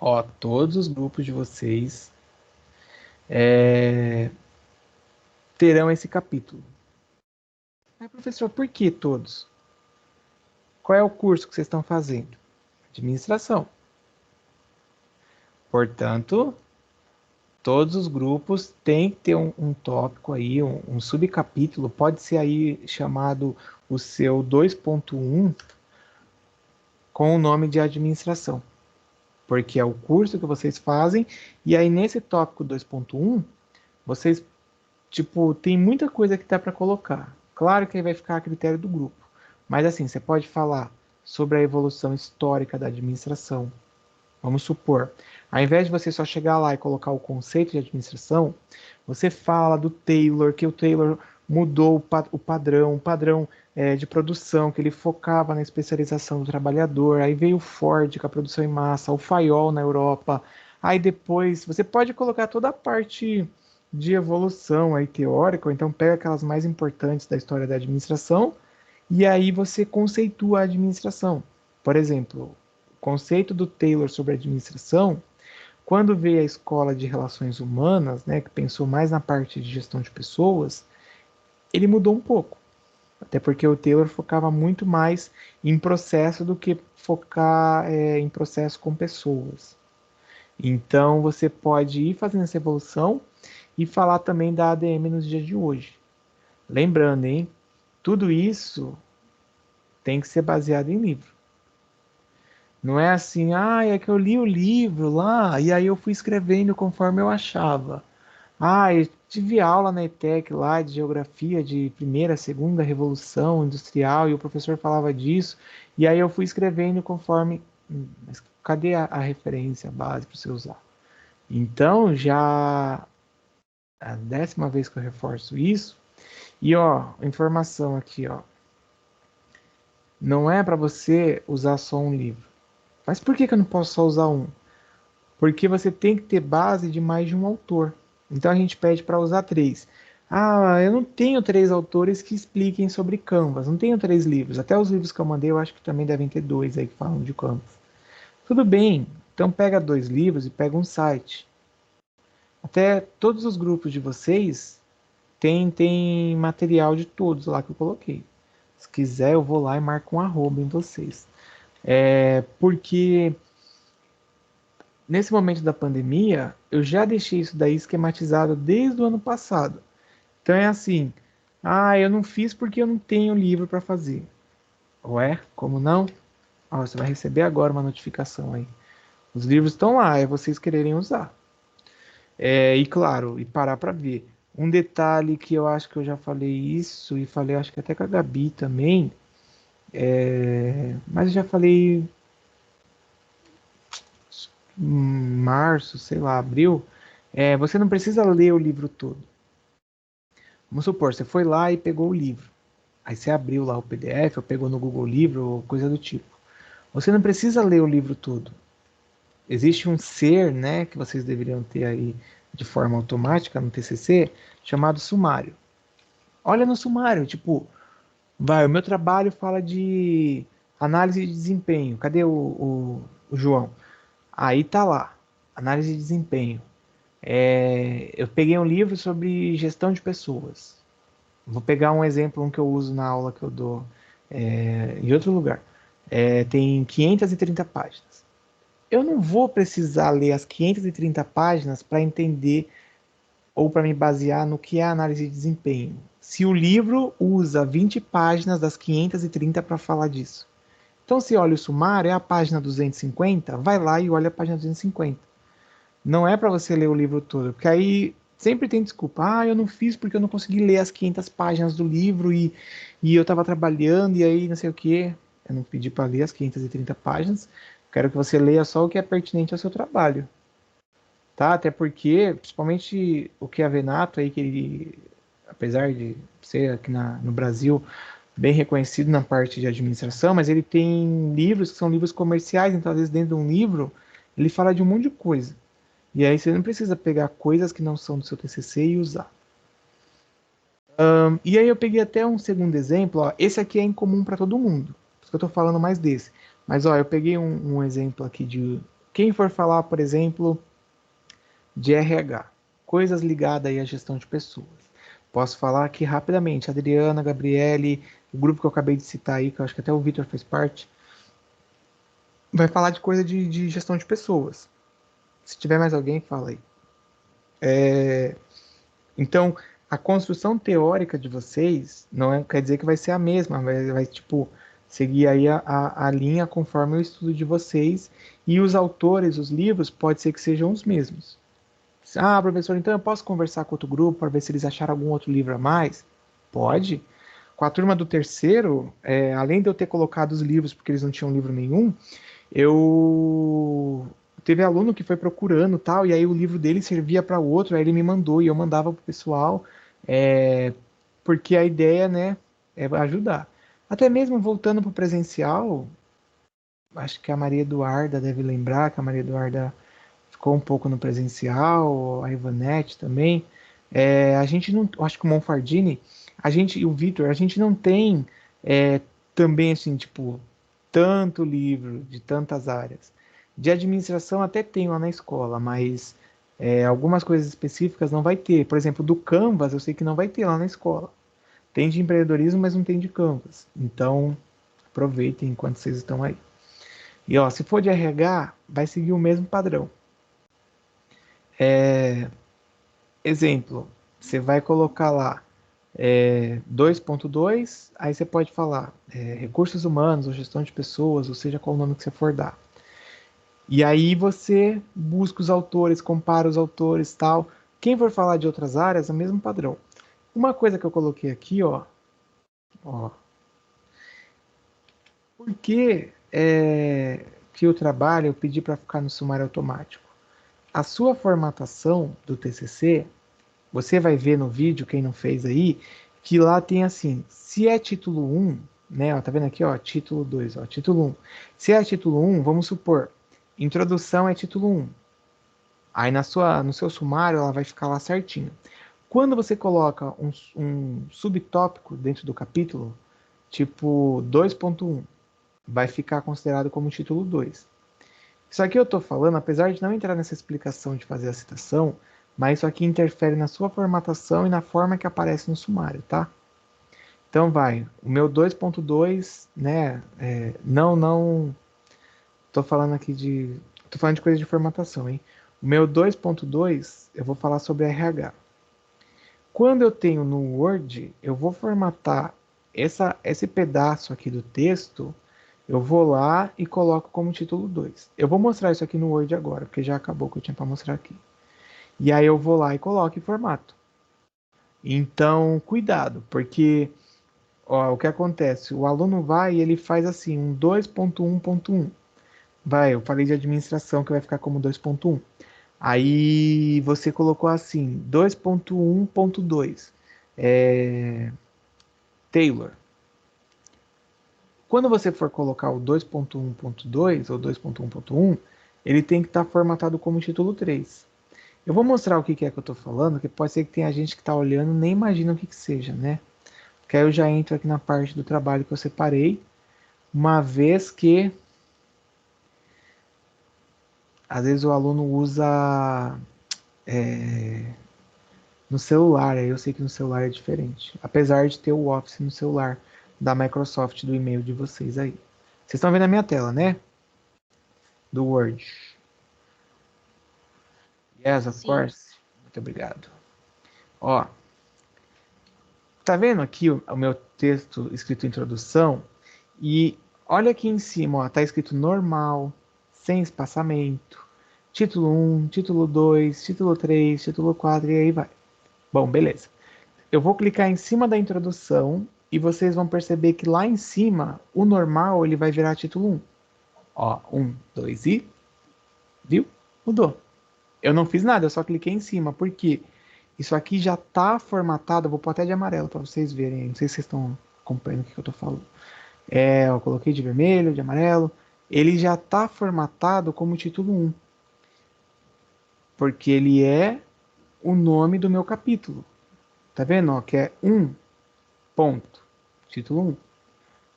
ó, todos os grupos de vocês terão esse capítulo. Mas, professor, por que todos? Qual é o curso que vocês estão fazendo? Administração. Portanto, todos os grupos têm que ter um tópico aí, um subcapítulo, pode ser aí chamado o seu 2.1 com o nome de administração, porque é o curso que vocês fazem, e aí nesse tópico 2.1, vocês, tipo, tem muita coisa que dá para colocar. Claro que aí vai ficar a critério do grupo, mas assim, você pode falar sobre a evolução histórica da administração. Vamos supor, ao invés de você só chegar lá e colocar o conceito de administração, você fala do Taylor, que o Taylor mudou o padrão de produção, que ele focava na especialização do trabalhador. Aí veio o Ford com a produção em massa, o Fayol na Europa. Aí depois você pode colocar toda a parte de evolução aí teórica, ou então pega aquelas mais importantes da história da administração e aí você conceitua a administração. Por exemplo, o conceito do Taylor sobre administração, quando veio a escola de relações humanas, né, que pensou mais na parte de gestão de pessoas, ele mudou um pouco. Até porque o Taylor focava muito mais em processo do que focar em processo com pessoas. Então você pode ir fazendo essa evolução e falar também da ADM nos dias de hoje. Lembrando, hein? Tudo isso tem que ser baseado em livro. Não é assim, é que eu li o livro lá e aí eu fui escrevendo conforme eu achava. Eu tive aula na ETEC lá de geografia de primeira, segunda revolução industrial e o professor falava disso e aí eu fui escrevendo conforme. Mas cadê a referência, a base para você usar? Então já a 10ª vez que eu reforço isso. E ó, informação aqui, ó. Não é para você usar só um livro. Mas por que eu não posso só usar um? Porque você tem que ter base de mais de um autor. Então a gente pede para usar 3. Eu não tenho 3 autores que expliquem sobre Canvas. Não tenho 3 livros. Até os livros que eu mandei, eu acho que também devem ter 2 aí que falam de Canvas. Tudo bem. Então pega 2 livros e pega um site. Até todos os grupos de vocês tem material de todos lá que eu coloquei. Se quiser, eu vou lá e marco um arroba em vocês. Porque nesse momento da pandemia, eu já deixei isso daí esquematizado desde o ano passado. Então é assim, eu não fiz porque eu não tenho livro para fazer. Ué, como não? Ó, você vai receber agora uma notificação aí. Os livros estão lá, é vocês quererem usar. E claro, e parar para ver. Um detalhe que eu acho que eu já falei isso, e falei acho que até com a Gabi também, mas eu já falei em março, sei lá, abril, você não precisa ler o livro todo. Vamos supor, você foi lá e pegou o livro. Aí você abriu lá o PDF, ou pegou no Google Livro, ou coisa do tipo. Você não precisa ler o livro todo. Existe um ser, né, que vocês deveriam ter aí de forma automática no TCC, chamado sumário. Olha no sumário, tipo, o meu trabalho fala de análise de desempenho. Cadê o João? Aí tá lá, análise de desempenho. Eu peguei um livro sobre gestão de pessoas. Vou pegar um exemplo, um que eu uso na aula que eu dou em outro lugar. Tem 530 páginas. Eu não vou precisar ler as 530 páginas para entender ou para me basear no que é análise de desempenho. Se o livro usa 20 páginas das 530 para falar disso. Então, se olha o sumário, é a página 250, vai lá e olha a página 250. Não é para você ler o livro todo, porque aí sempre tem desculpa. Eu não fiz porque eu não consegui ler as 500 páginas do livro e eu estava trabalhando e aí não sei o que. Eu não pedi para ler as 530 páginas. Quero que você leia só o que é pertinente ao seu trabalho, tá? Até porque, principalmente o que é Venato aí, que ele, apesar de ser aqui no Brasil bem reconhecido na parte de administração, mas ele tem livros que são livros comerciais, então às vezes dentro de um livro ele fala de um monte de coisa. E aí você não precisa pegar coisas que não são do seu TCC e usar. E aí eu peguei até um segundo exemplo, ó, esse aqui é incomum para todo mundo, por isso que eu estou falando mais desse. Mas ó, eu peguei um exemplo aqui de quem for falar, por exemplo, de RH, coisas ligadas aí à gestão de pessoas. Posso falar aqui rapidamente, Adriana, Gabriele, o grupo que eu acabei de citar aí, que eu acho que até o Vitor fez parte, vai falar de coisa de gestão de pessoas. Se tiver mais alguém, fala aí. Então, a construção teórica de vocês não quer dizer que vai ser a mesma, vai tipo, seguir aí a linha conforme o estudo de vocês, e os autores, os livros, pode ser que sejam os mesmos. Professor, então eu posso conversar com outro grupo para ver se eles acharam algum outro livro a mais? Pode. Com a turma do terceiro, além de eu ter colocado os livros porque eles não tinham livro nenhum, eu teve aluno que foi procurando tal, e aí o livro dele servia para o outro, aí ele me mandou e eu mandava pro pessoal, é, porque a ideia, né, é ajudar. Até mesmo voltando pro presencial, acho que a Maria Eduarda deve lembrar que a Maria Eduarda ficou um pouco no presencial, a Ivanete também. A gente não, acho que o Monfardini, a gente e o Vitor, a gente não tem também assim, tipo, tanto livro de tantas áreas. De administração até tem lá na escola, mas algumas coisas específicas não vai ter. Por exemplo, do Canvas eu sei que não vai ter lá na escola. Tem de empreendedorismo, mas não tem de Canvas. Então, aproveitem enquanto vocês estão aí. E ó, se for de RH, vai seguir o mesmo padrão. Exemplo, você vai colocar lá 2.2, aí você pode falar recursos humanos ou gestão de pessoas, ou seja, qual o nome que você for dar. E aí você busca os autores, compara os autores, tal. Quem for falar de outras áreas, é o mesmo padrão. Uma coisa que eu coloquei aqui, ó, por que que o trabalho eu pedi para ficar no sumário automático? A sua formatação do TCC, você vai ver no vídeo, quem não fez aí, que lá tem assim, se é título 1, né, ó, tá vendo aqui, ó, título 2, ó, título 1. Se é título 1, vamos supor, introdução é título 1. Aí no seu sumário ela vai ficar lá certinho. Quando você coloca um subtópico dentro do capítulo, tipo 2.1, vai ficar considerado como título 2. Isso aqui eu estou falando, apesar de não entrar nessa explicação de fazer a citação, mas isso aqui interfere na sua formatação e na forma que aparece no sumário, tá? Então vai, o meu 2.2, né? Não, tô falando aqui tô falando de coisa de formatação, hein? O meu 2.2, eu vou falar sobre RH. Quando eu tenho no Word, eu vou formatar esse pedaço aqui do texto, eu vou lá e coloco como título 2. Eu vou mostrar isso aqui no Word agora, porque já acabou o que eu tinha para mostrar aqui. E aí eu vou lá e coloco em formato. Então, cuidado, porque ó, o que acontece? O aluno vai e ele faz assim, um 2.1.1. Vai, eu falei de administração que vai ficar como 2.1. Aí você colocou assim, 2.1.2. Taylor. Quando você for colocar o 2.1.2 ou 2.1.1, ele tem que estar formatado como título 3. Eu vou mostrar o que é que eu estou falando, que pode ser que tenha gente que está olhando e nem imagina o que seja, né? Que aí eu já entro aqui na parte do trabalho que eu separei, uma vez que às vezes o aluno usa no celular, aí eu sei que no celular é diferente. Apesar de ter o Office no celular da Microsoft, do e-mail de vocês aí. Vocês estão vendo a minha tela, né? Do Word. Yes, of Sim. course. Muito obrigado. Ó, tá vendo aqui o meu texto escrito introdução? E olha aqui em cima, ó, tá escrito normal, sem espaçamento, título 1, título 2, título 3, título 4 e aí vai. Bom, beleza. Eu vou clicar em cima da introdução e vocês vão perceber que lá em cima, o normal, ele vai virar título 1. Ó, 1, 2 e... Viu? Mudou. Eu não fiz nada, eu só cliquei em cima. Por quê? Isso aqui já está formatado. Eu vou pôr até de amarelo para vocês verem. Não sei se vocês estão acompanhando o que eu estou falando. Eu coloquei de vermelho, de amarelo. Ele já está formatado como título 1. Porque ele é o nome do meu capítulo. Tá vendo? Ó, que é 1 ponto. Título 1.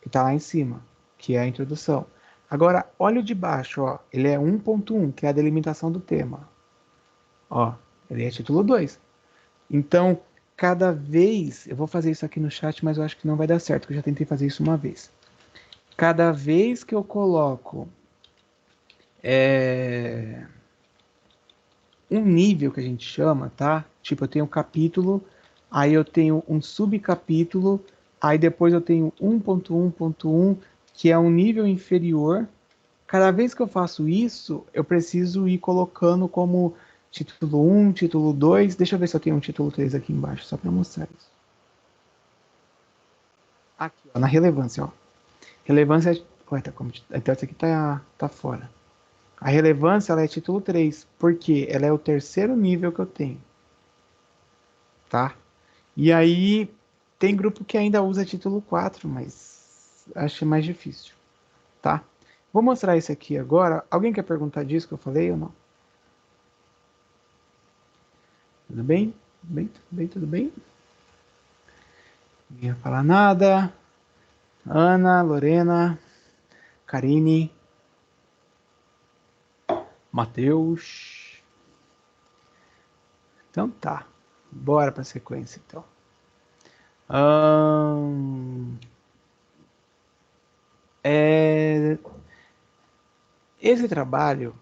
Que está lá em cima. Que é a introdução. Agora, olha o de baixo. Ó, ele é 1.1, que é a delimitação do tema. Ó, ele é título 2. Então, cada vez, eu vou fazer isso aqui no chat, mas eu acho que não vai dar certo, porque eu já tentei fazer isso uma vez. Cada vez que eu coloco um nível que a gente chama, tá? Tipo, eu tenho um capítulo, aí eu tenho um subcapítulo, aí depois eu tenho 1.1.1, que é um nível inferior. Cada vez que eu faço isso, eu preciso ir colocando como título 1, título 2. Deixa eu ver se eu tenho um título 3 aqui embaixo, só para mostrar isso. Aqui, ó, na relevância, ó. Relevância. Ué, então essa aqui tá fora. A relevância ela é título 3, porque ela é o terceiro nível que eu tenho. Tá? E aí tem grupo que ainda usa título 4, mas acho mais difícil. Tá? Vou mostrar isso aqui agora. Alguém quer perguntar disso que eu falei ou não? Tudo bem? Tudo bem? Tudo bem? Tudo bem? Ninguém vai falar nada. Ana, Lorena, Karine, Matheus. Então tá. Bora pra sequência então. Ahn, é, Esse trabalho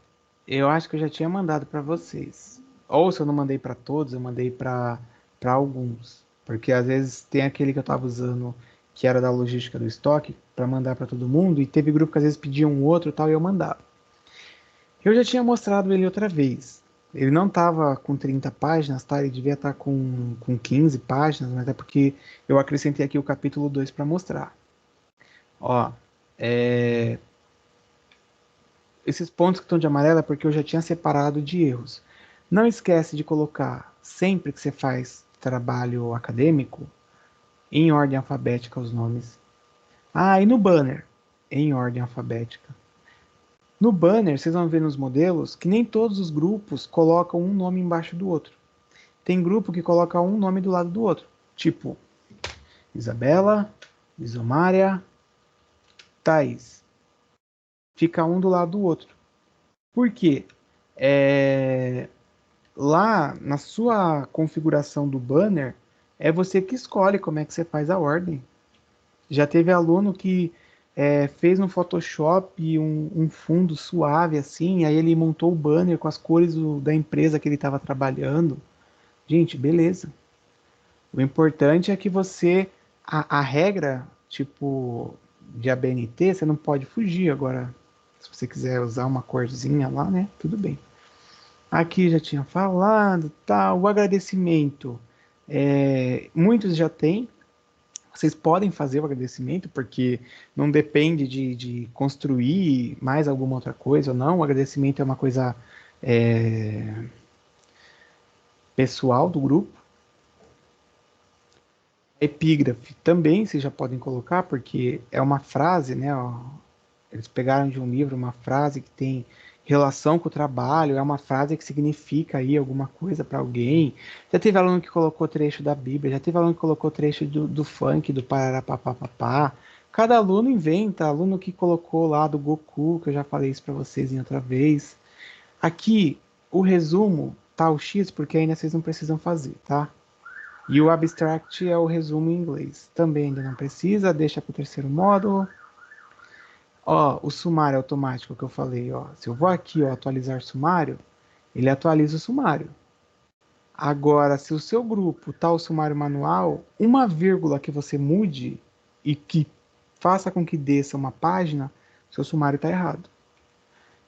eu acho que eu já tinha mandado para vocês. Ou se eu não mandei para todos, eu mandei para alguns. Porque às vezes tem aquele que eu estava usando que era da logística do estoque para mandar para todo mundo e teve grupo que às vezes pedia um outro e tal e eu mandava. Eu já tinha mostrado ele outra vez. Ele não estava com 30 páginas, tá? Ele devia estar com 15 páginas, mas é porque eu acrescentei aqui o capítulo 2 para mostrar. Ó, é, esses pontos que estão de amarelo é porque eu já tinha separado de erros. Não esquece de colocar, sempre que você faz trabalho acadêmico, em ordem alfabética os nomes. Ah, e no banner, em ordem alfabética. No banner, vocês vão ver nos modelos que nem todos os grupos colocam um nome embaixo do outro. Tem grupo que coloca um nome do lado do outro. Tipo, Isabela, Isomária, Thaís. Fica um do lado do outro. Por quê? lá na sua configuração do banner, é você que escolhe como é que você faz a ordem. Já teve aluno que fez no Photoshop um fundo suave assim, aí ele montou o banner com as cores da empresa que ele estava trabalhando. Gente, beleza. O importante é que a regra, tipo, de ABNT, você não pode fugir. Agora, se você quiser usar uma corzinha lá, né? Tudo bem. Aqui já tinha falado, tal, o agradecimento. Muitos já têm, vocês podem fazer o agradecimento, porque não depende de construir mais alguma outra coisa ou não. O agradecimento é uma coisa é, pessoal do grupo. Epígrafe também vocês já podem colocar, porque é uma frase, né? Ó, eles pegaram de um livro uma frase que tem relação com o trabalho, é uma frase que significa aí alguma coisa para alguém. Já teve aluno que colocou trecho da Bíblia, já teve aluno que colocou trecho do funk, do pararapapapá. Cada aluno inventa, aluno que colocou lá do Goku, que eu já falei isso para vocês em outra vez. Aqui, o resumo tá o X, porque ainda vocês não precisam fazer, tá? E o abstract é o resumo em inglês. Também ainda não precisa, deixa para o terceiro módulo. Ó, o sumário automático que eu falei, ó. Se eu vou aqui, ó, atualizar sumário, ele atualiza o sumário. Agora, se o seu grupo tá o sumário manual, uma vírgula que você mude e que faça com que desça uma página, seu sumário tá errado.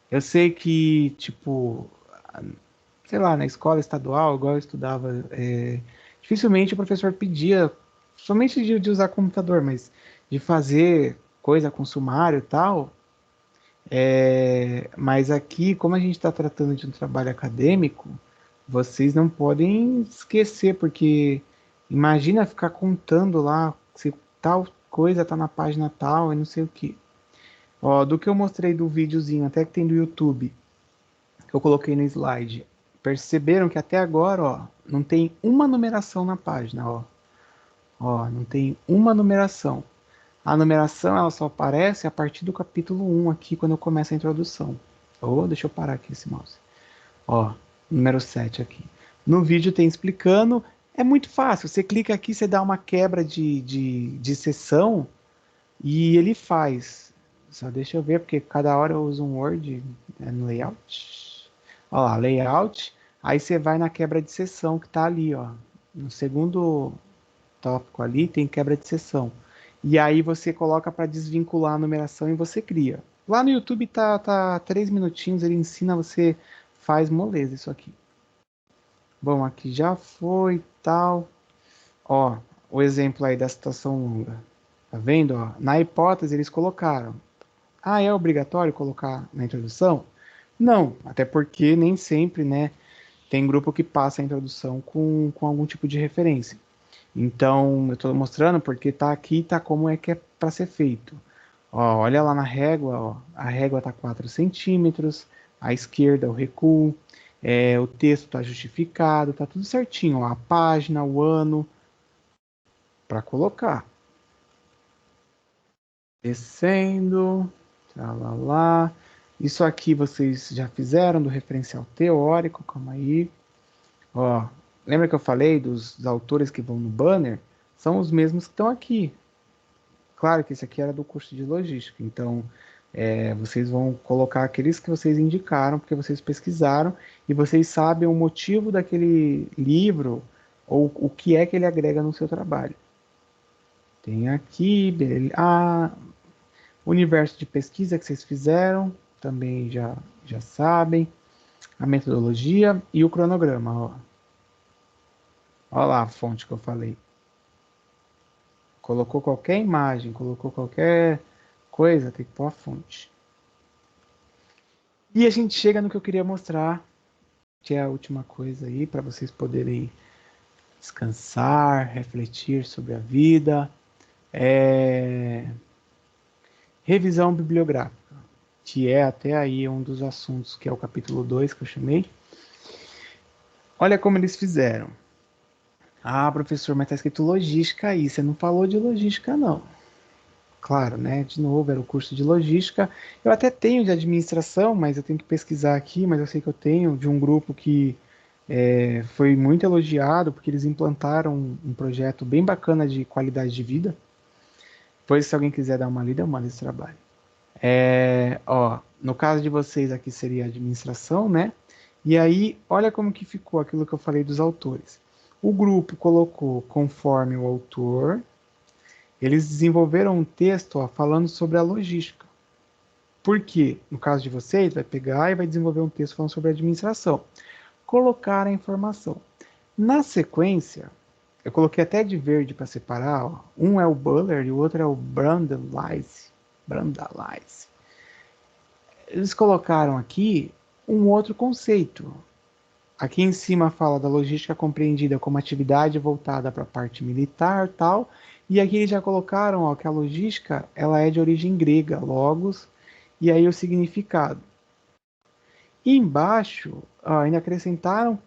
Eu sei que, tipo, sei lá, na escola estadual, igual eu estudava, dificilmente o professor pedia, somente de usar computador, mas de fazer coisa com sumário e tal. Mas aqui, como a gente está tratando de um trabalho acadêmico, vocês não podem esquecer, porque imagina ficar contando lá se tal coisa está na página tal e não sei o que. Ó, do que eu mostrei do videozinho, até que tem do YouTube, que eu coloquei no slide, perceberam que até agora, ó, não tem uma numeração na página, ó. Ó, não tem uma numeração. A numeração ela só aparece a partir do capítulo 1 aqui, quando eu começo a introdução. Oh, deixa eu parar aqui esse mouse. Ó, número 7 aqui. No vídeo tem explicando. É muito fácil. Você clica aqui, você dá uma quebra de sessão e ele faz. Só deixa eu ver, porque cada hora eu uso um Word no layout. Ó lá, layout. Aí você vai na quebra de sessão que tá ali, ó. No segundo tópico ali tem quebra de sessão. E aí você coloca para desvincular a numeração e você cria. Lá no YouTube tá 3 minutinhos, ele ensina você, faz moleza isso aqui. Bom, aqui já foi, tal. Ó, o exemplo aí da situação longa. Tá vendo, ó? Na hipótese eles colocaram. Ah, é obrigatório colocar na introdução? Não, até porque nem sempre, né? Tem grupo que passa a introdução com algum tipo de referência. Então, eu estou mostrando porque tá aqui, tá como é que é para ser feito. Ó, olha lá na régua, ó, a régua tá 4 centímetros, à esquerda o recuo, o texto tá justificado, tá tudo certinho, ó, a página, o ano, para colocar. Descendo, lá. Isso aqui vocês já fizeram do referencial teórico, calma aí. Ó, lembra que eu falei dos autores que vão no banner? São os mesmos que estão aqui. Claro que esse aqui era do curso de logística, então vocês vão colocar aqueles que vocês indicaram, porque vocês pesquisaram e vocês sabem o motivo daquele livro ou o que é que ele agrega no seu trabalho. Tem aqui, universo de pesquisa que vocês fizeram, também já sabem, a metodologia e o cronograma. Ó. Ó lá a fonte que eu falei. Colocou qualquer imagem, colocou qualquer coisa, tem que pôr a fonte. E a gente chega no que eu queria mostrar, que é a última coisa aí, para vocês poderem descansar, refletir sobre a vida. Revisão bibliográfica, que é até aí um dos assuntos, que é o capítulo 2 que eu chamei. Olha como eles fizeram. Ah, professor, mas tá escrito logística aí, você não falou de logística não. Claro, né? De novo, era o curso de logística. Eu até tenho de administração, mas eu tenho que pesquisar aqui, mas eu sei que eu tenho de um grupo que Foi muito elogiado porque eles implantaram um projeto bem bacana de qualidade de vida. Depois, se alguém quiser dar uma lida, eu mando esse trabalho. Ó, no caso de vocês aqui seria administração, né? E aí, olha como que ficou aquilo que eu falei dos autores. O grupo colocou conforme o autor, eles desenvolveram um texto, ó, falando sobre a logística. Por quê? No caso de vocês, vai pegar e vai desenvolver um texto falando sobre a administração. Colocar a informação. Na sequência, eu coloquei até de verde para separar. Ó. Um é o Buller e o outro é o Brandalize. Brandalize. Eles colocaram aqui um outro conceito. Aqui em cima fala da logística compreendida como atividade voltada para a parte militar, tal. E aqui eles já colocaram, ó, que a logística ela é de origem grega, logos, e aí o significado. E embaixo, ó, ainda acrescentaram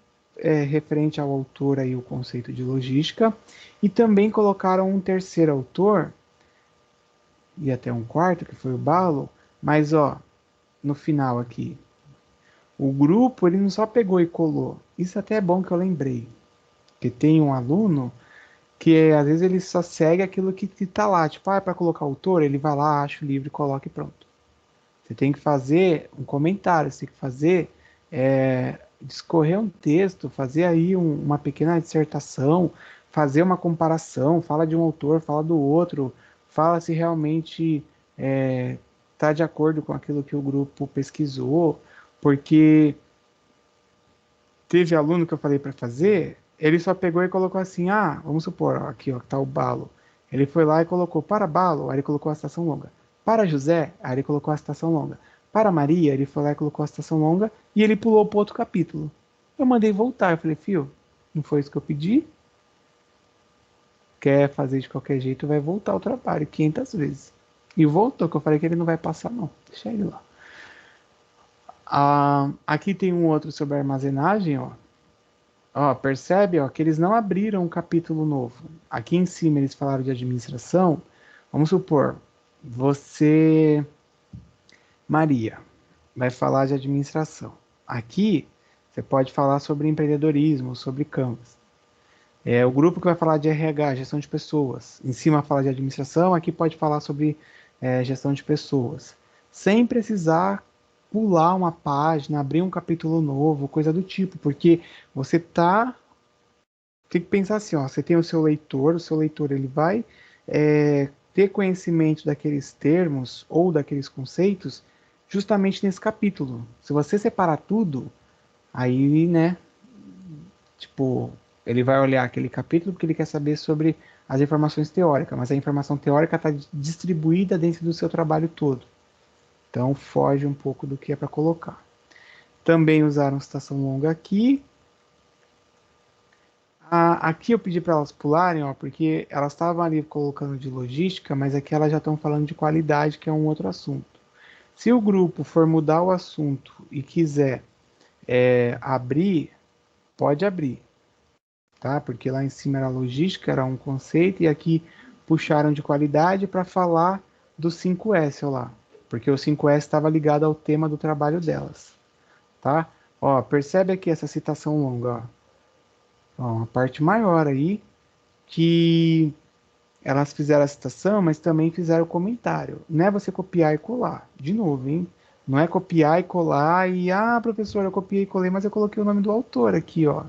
referente ao autor aí o conceito de logística e também colocaram um terceiro autor e até um quarto que foi o Balo, mas ó, no final aqui, o grupo ele não só pegou e colou. Isso até é bom que eu lembrei, que tem um aluno que às vezes ele só segue aquilo que está lá, tipo, para colocar autor, ele vai lá, acha o livro, coloca e pronto. Você tem que fazer um comentário, você tem que fazer discorrer um texto, fazer aí uma pequena dissertação, fazer uma comparação, fala de um autor, fala do outro, fala se realmente está de acordo com aquilo que o grupo pesquisou, porque teve aluno que eu falei para fazer, ele só pegou e colocou assim, vamos supor, ó, aqui ó, tá o Balo. Ele foi lá e colocou para Balo, aí ele colocou a citação longa. Para José, aí ele colocou a citação longa. Para Maria, ele foi lá e colocou a citação longa e ele pulou para outro capítulo. Eu mandei voltar, eu falei, fio, não foi isso que eu pedi? Quer fazer de qualquer jeito, vai voltar ao trabalho 500 vezes. E voltou, que eu falei que ele não vai passar não, deixa ele lá. Aqui tem um outro sobre armazenagem, ó. Ó, percebe, ó, que eles não abriram um capítulo novo. Aqui em cima eles falaram de administração. Vamos supor, você, Maria, vai falar de administração. Aqui você pode falar sobre empreendedorismo, sobre Canvas. O grupo que vai falar de RH, gestão de pessoas. Em cima fala de administração, aqui pode falar sobre gestão de pessoas. Sem precisar pular uma página, abrir um capítulo novo, coisa do tipo, porque você tem que pensar assim, ó, você tem o seu leitor ele vai ter conhecimento daqueles termos ou daqueles conceitos justamente nesse capítulo. Se você separar tudo, aí, né, tipo, ele vai olhar aquele capítulo porque ele quer saber sobre as informações teóricas, mas a informação teórica está distribuída dentro do seu trabalho todo. Então, foge um pouco do que é para colocar. Também usaram citação longa aqui. Aqui eu pedi para elas pularem, ó, porque elas estavam ali colocando de logística, mas aqui elas já estão falando de qualidade, que é um outro assunto. Se o grupo for mudar o assunto e quiser abrir, pode abrir, tá? Porque lá em cima era logística, era um conceito, e aqui puxaram de qualidade para falar do 5S lá, porque o 5S estava ligado ao tema do trabalho delas, tá? Ó, percebe aqui essa citação longa, ó, uma parte maior aí, que elas fizeram a citação, mas também fizeram o comentário. Não é você copiar e colar. De novo, hein? Não é copiar e colar e, professor, eu copiei e colei, mas eu coloquei o nome do autor aqui, ó.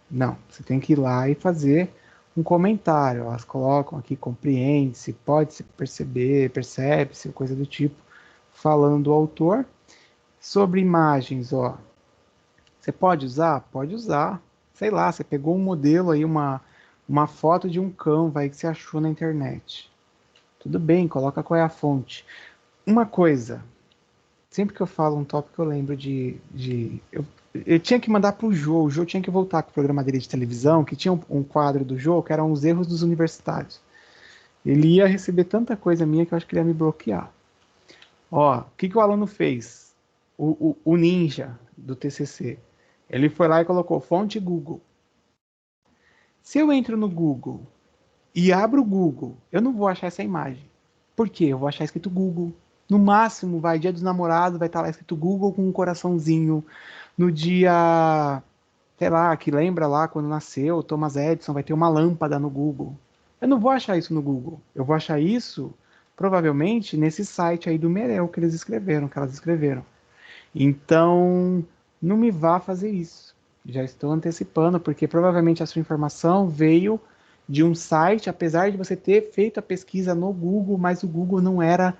Não, você tem que ir lá e fazer um comentário. Elas colocam aqui, compreende-se, pode-se perceber, percebe-se, coisa do tipo, falando do autor. Sobre imagens, ó. Você pode usar? Pode usar. Sei lá, você pegou um modelo aí, uma foto de um Canva aí que você achou na internet. Tudo bem, coloca qual é a fonte. Uma coisa, sempre que eu falo um tópico eu lembro eu tinha que mandar pro Jô, o Jô tinha que voltar com o programa dele de televisão, que tinha um quadro do Jô, que eram os erros dos universitários. Ele ia receber tanta coisa minha que eu acho que ele ia me bloquear. Ó, o que o aluno fez? O ninja do TCC. Ele foi lá e colocou fonte Google. Se eu entro no Google e abro o Google, eu não vou achar essa imagem. Por quê? Eu vou achar escrito Google. No máximo, vai dia dos namorados, vai estar lá escrito Google com um coraçãozinho. No dia sei lá, que lembra lá quando nasceu o Thomas Edison, vai ter uma lâmpada no Google. Eu não vou achar isso no Google. Eu vou achar isso, provavelmente, nesse site aí do Merel que eles escreveram, que elas escreveram. Então, não me vá fazer isso. Já estou antecipando, porque provavelmente a sua informação veio de um site, apesar de você ter feito a pesquisa no Google, mas o Google não era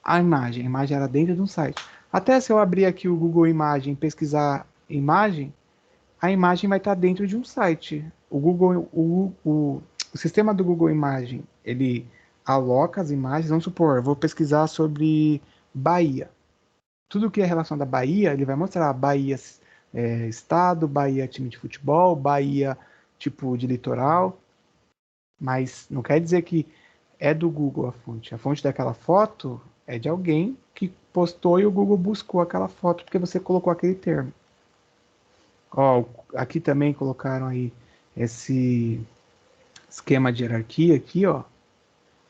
a imagem era dentro de um site. Até se eu abrir aqui o Google Imagem e pesquisar imagem, a imagem vai estar dentro de um site. O sistema do Google Imagem, ele aloca as imagens. Vamos supor, eu vou pesquisar sobre Bahia. Tudo que é relação da Bahia, ele vai mostrar Bahia estado, Bahia time de futebol, Bahia tipo de litoral. Mas não quer dizer que é do Google a fonte. A fonte daquela foto é de alguém que postou e o Google buscou aquela foto porque você colocou aquele termo. Ó, aqui também colocaram aí esse esquema de hierarquia aqui, ó.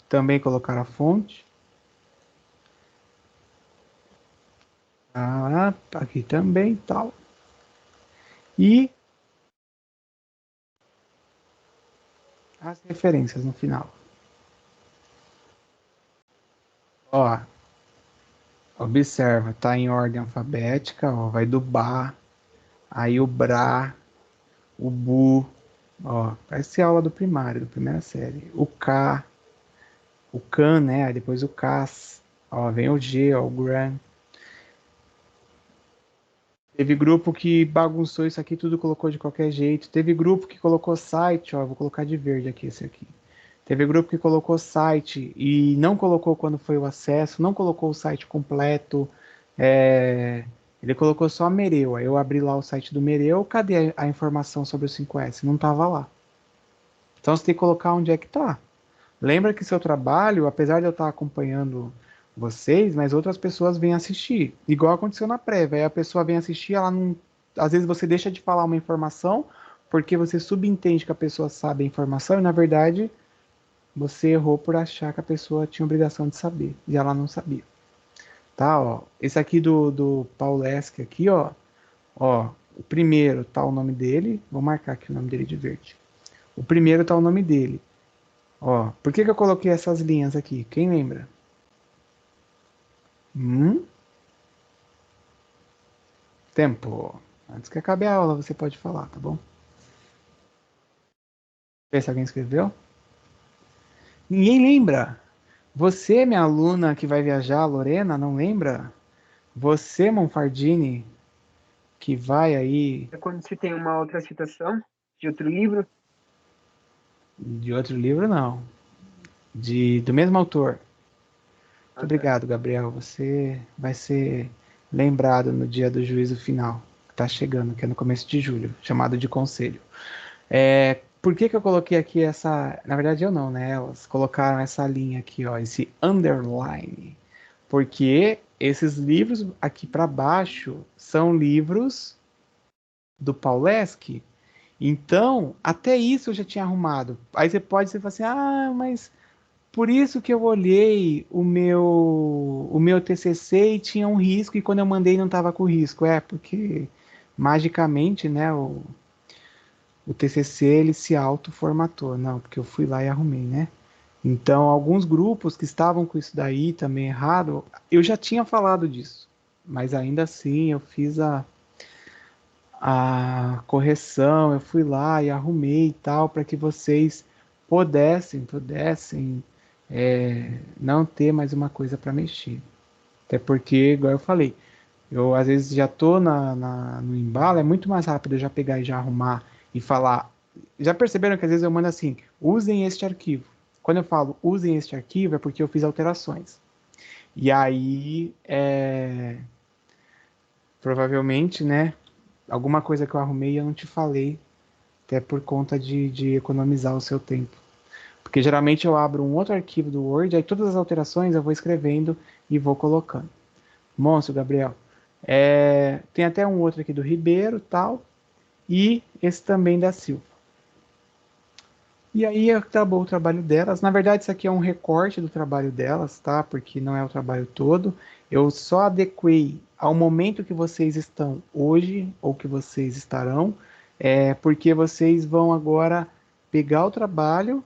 Também colocaram a fonte. Ah, aqui também, tal. E as referências no final. Ó, observa, tá em ordem alfabética, ó, vai do Ba, aí o Bra, o Bu, ó, parece aula do primário, da primeira série. O K, o Can, né? Aí depois o Cas, ó, vem o G, ó, o Gran. Teve grupo que bagunçou isso aqui, tudo colocou de qualquer jeito. Teve grupo que colocou site, ó, vou colocar de verde aqui esse aqui. Teve grupo que colocou site e não colocou quando foi o acesso, não colocou o site completo. Ele colocou só Mereu. Aí eu abri lá o site do Mereu, cadê a informação sobre o 5S? Não estava lá. Então você tem que colocar onde é que tá. Lembra que seu trabalho, apesar de eu estar acompanhando vocês, mas outras pessoas vêm assistir. Igual aconteceu na prévia. Aí a pessoa vem assistir, ela não. Às vezes você deixa de falar uma informação porque você subentende que a pessoa sabe a informação e na verdade você errou por achar que a pessoa tinha obrigação de saber e ela não sabia. Tá, ó. Esse aqui do Paulesk aqui, ó, o primeiro tá o nome dele, vou marcar aqui o nome dele de verde. O primeiro tá o nome dele. Ó, por que eu coloquei essas linhas aqui? Quem lembra? Hum? Tempo. Antes que acabe a aula, você pode falar, tá bom? Vê se alguém escreveu. Ninguém lembra. Você, minha aluna que vai viajar, Lorena, não lembra? Você, Monfardini, que vai aí É quando se tem uma outra citação de outro livro. de outro livro, não. Do mesmo autor. Muito Ah, tá. obrigado, Gabriel. Você vai ser lembrado no dia do juízo final, que está chegando, que é no começo de julho, chamado de conselho. Por que eu coloquei aqui essa. Na verdade, eu não, né? Elas colocaram essa linha aqui, ó, esse underline. Porque esses livros aqui para baixo são livros do Paulesk. Então, até isso eu já tinha arrumado. Aí você pode ser assim, ah, mas por isso que eu olhei o meu TCC e tinha um risco e quando eu mandei não estava com risco. É, porque magicamente, né, o TCC ele se auto-formatou. Não, porque eu fui lá e arrumei, né? Então, alguns grupos que estavam com isso daí também errado, eu já tinha falado disso. Mas ainda assim, eu fiz a correção, eu fui lá e arrumei e tal, para que vocês pudessem não ter mais uma coisa para mexer. Até porque, igual eu falei, eu às vezes já tô no embalo, é muito mais rápido eu já pegar e já arrumar e falar. Já perceberam que às vezes eu mando assim, usem este arquivo. Quando eu falo usem este arquivo é porque eu fiz alterações. E aí, provavelmente, né, alguma coisa que eu arrumei eu não te falei, até por conta de economizar o seu tempo. Porque geralmente eu abro um outro arquivo do Word, aí todas as alterações eu vou escrevendo e vou colocando. Monstro, Gabriel. Tem até um outro aqui do Ribeiro, tal, e esse também da Silva. E aí acabou o trabalho delas. Na verdade, isso aqui é um recorte do trabalho delas, tá? Porque não é o trabalho todo. Eu só adequei ao momento que vocês estão hoje, ou que vocês estarão, porque vocês vão agora pegar o trabalho,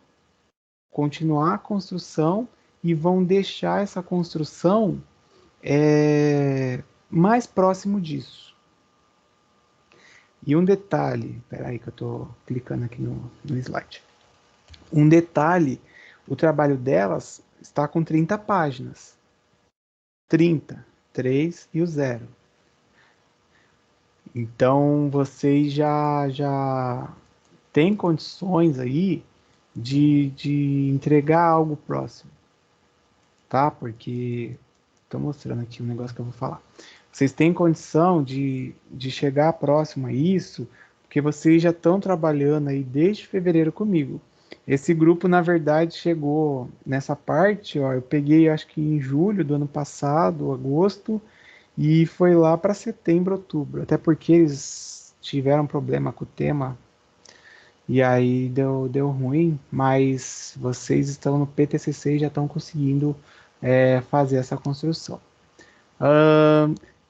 continuar a construção e vão deixar essa construção mais próximo disso. E um detalhe, peraí que eu estou clicando aqui no slide. Um detalhe, o trabalho delas está com 30 páginas. 30, 3 e o 0. Então, vocês já têm condições aí de entregar algo próximo, tá? Porque estou mostrando aqui um negócio que eu vou falar. Vocês têm condição de chegar próximo a isso, porque vocês já estão trabalhando aí desde fevereiro comigo. Esse grupo, na verdade, chegou nessa parte, ó, eu peguei acho que em julho do ano passado, agosto, e foi lá para setembro, outubro. Até porque eles tiveram problema com o tema, e aí deu ruim, mas vocês estão no PTCC e já estão conseguindo fazer essa construção.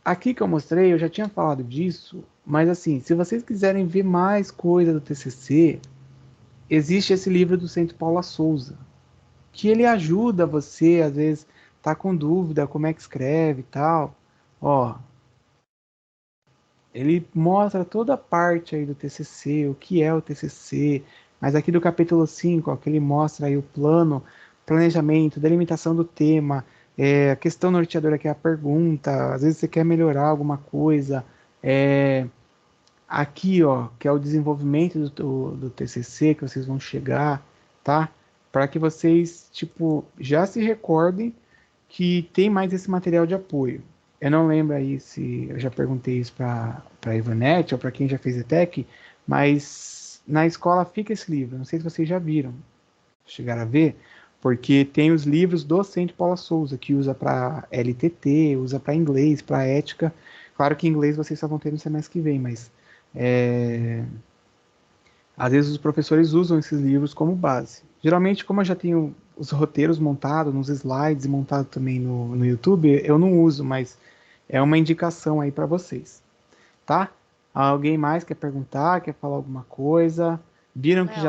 Aqui que eu mostrei, eu já tinha falado disso, mas assim, se vocês quiserem ver mais coisa do TCC, existe esse livro do Centro Paula Souza, que ele ajuda você, às vezes, tá com dúvida como é que escreve e tal. Ó, ele mostra toda a parte aí do TCC, o que é o TCC, mas aqui do capítulo 5, ó, que ele mostra aí o plano, planejamento, delimitação do tema, a questão norteadora que é a pergunta, às vezes você quer melhorar alguma coisa, aqui, ó, que é o desenvolvimento do TCC, que vocês vão chegar, tá? Para que vocês, tipo, já se recordem que tem mais esse material de apoio. Eu não lembro aí se eu já perguntei isso para a Ivonete ou para quem já fez ETEC, mas na escola fica esse livro. Não sei se vocês já viram, chegaram a ver, porque tem os livros do Centro Paula Souza, que usa para LTT, usa para inglês, para ética. Claro que inglês vocês só vão ter no semestre que vem, mas às vezes os professores usam esses livros como base. Geralmente, como eu já tenho os roteiros montados nos slides e montado também no YouTube, eu não uso, mas é uma indicação aí para vocês, tá? Alguém mais quer perguntar, quer falar alguma coisa? Viram que já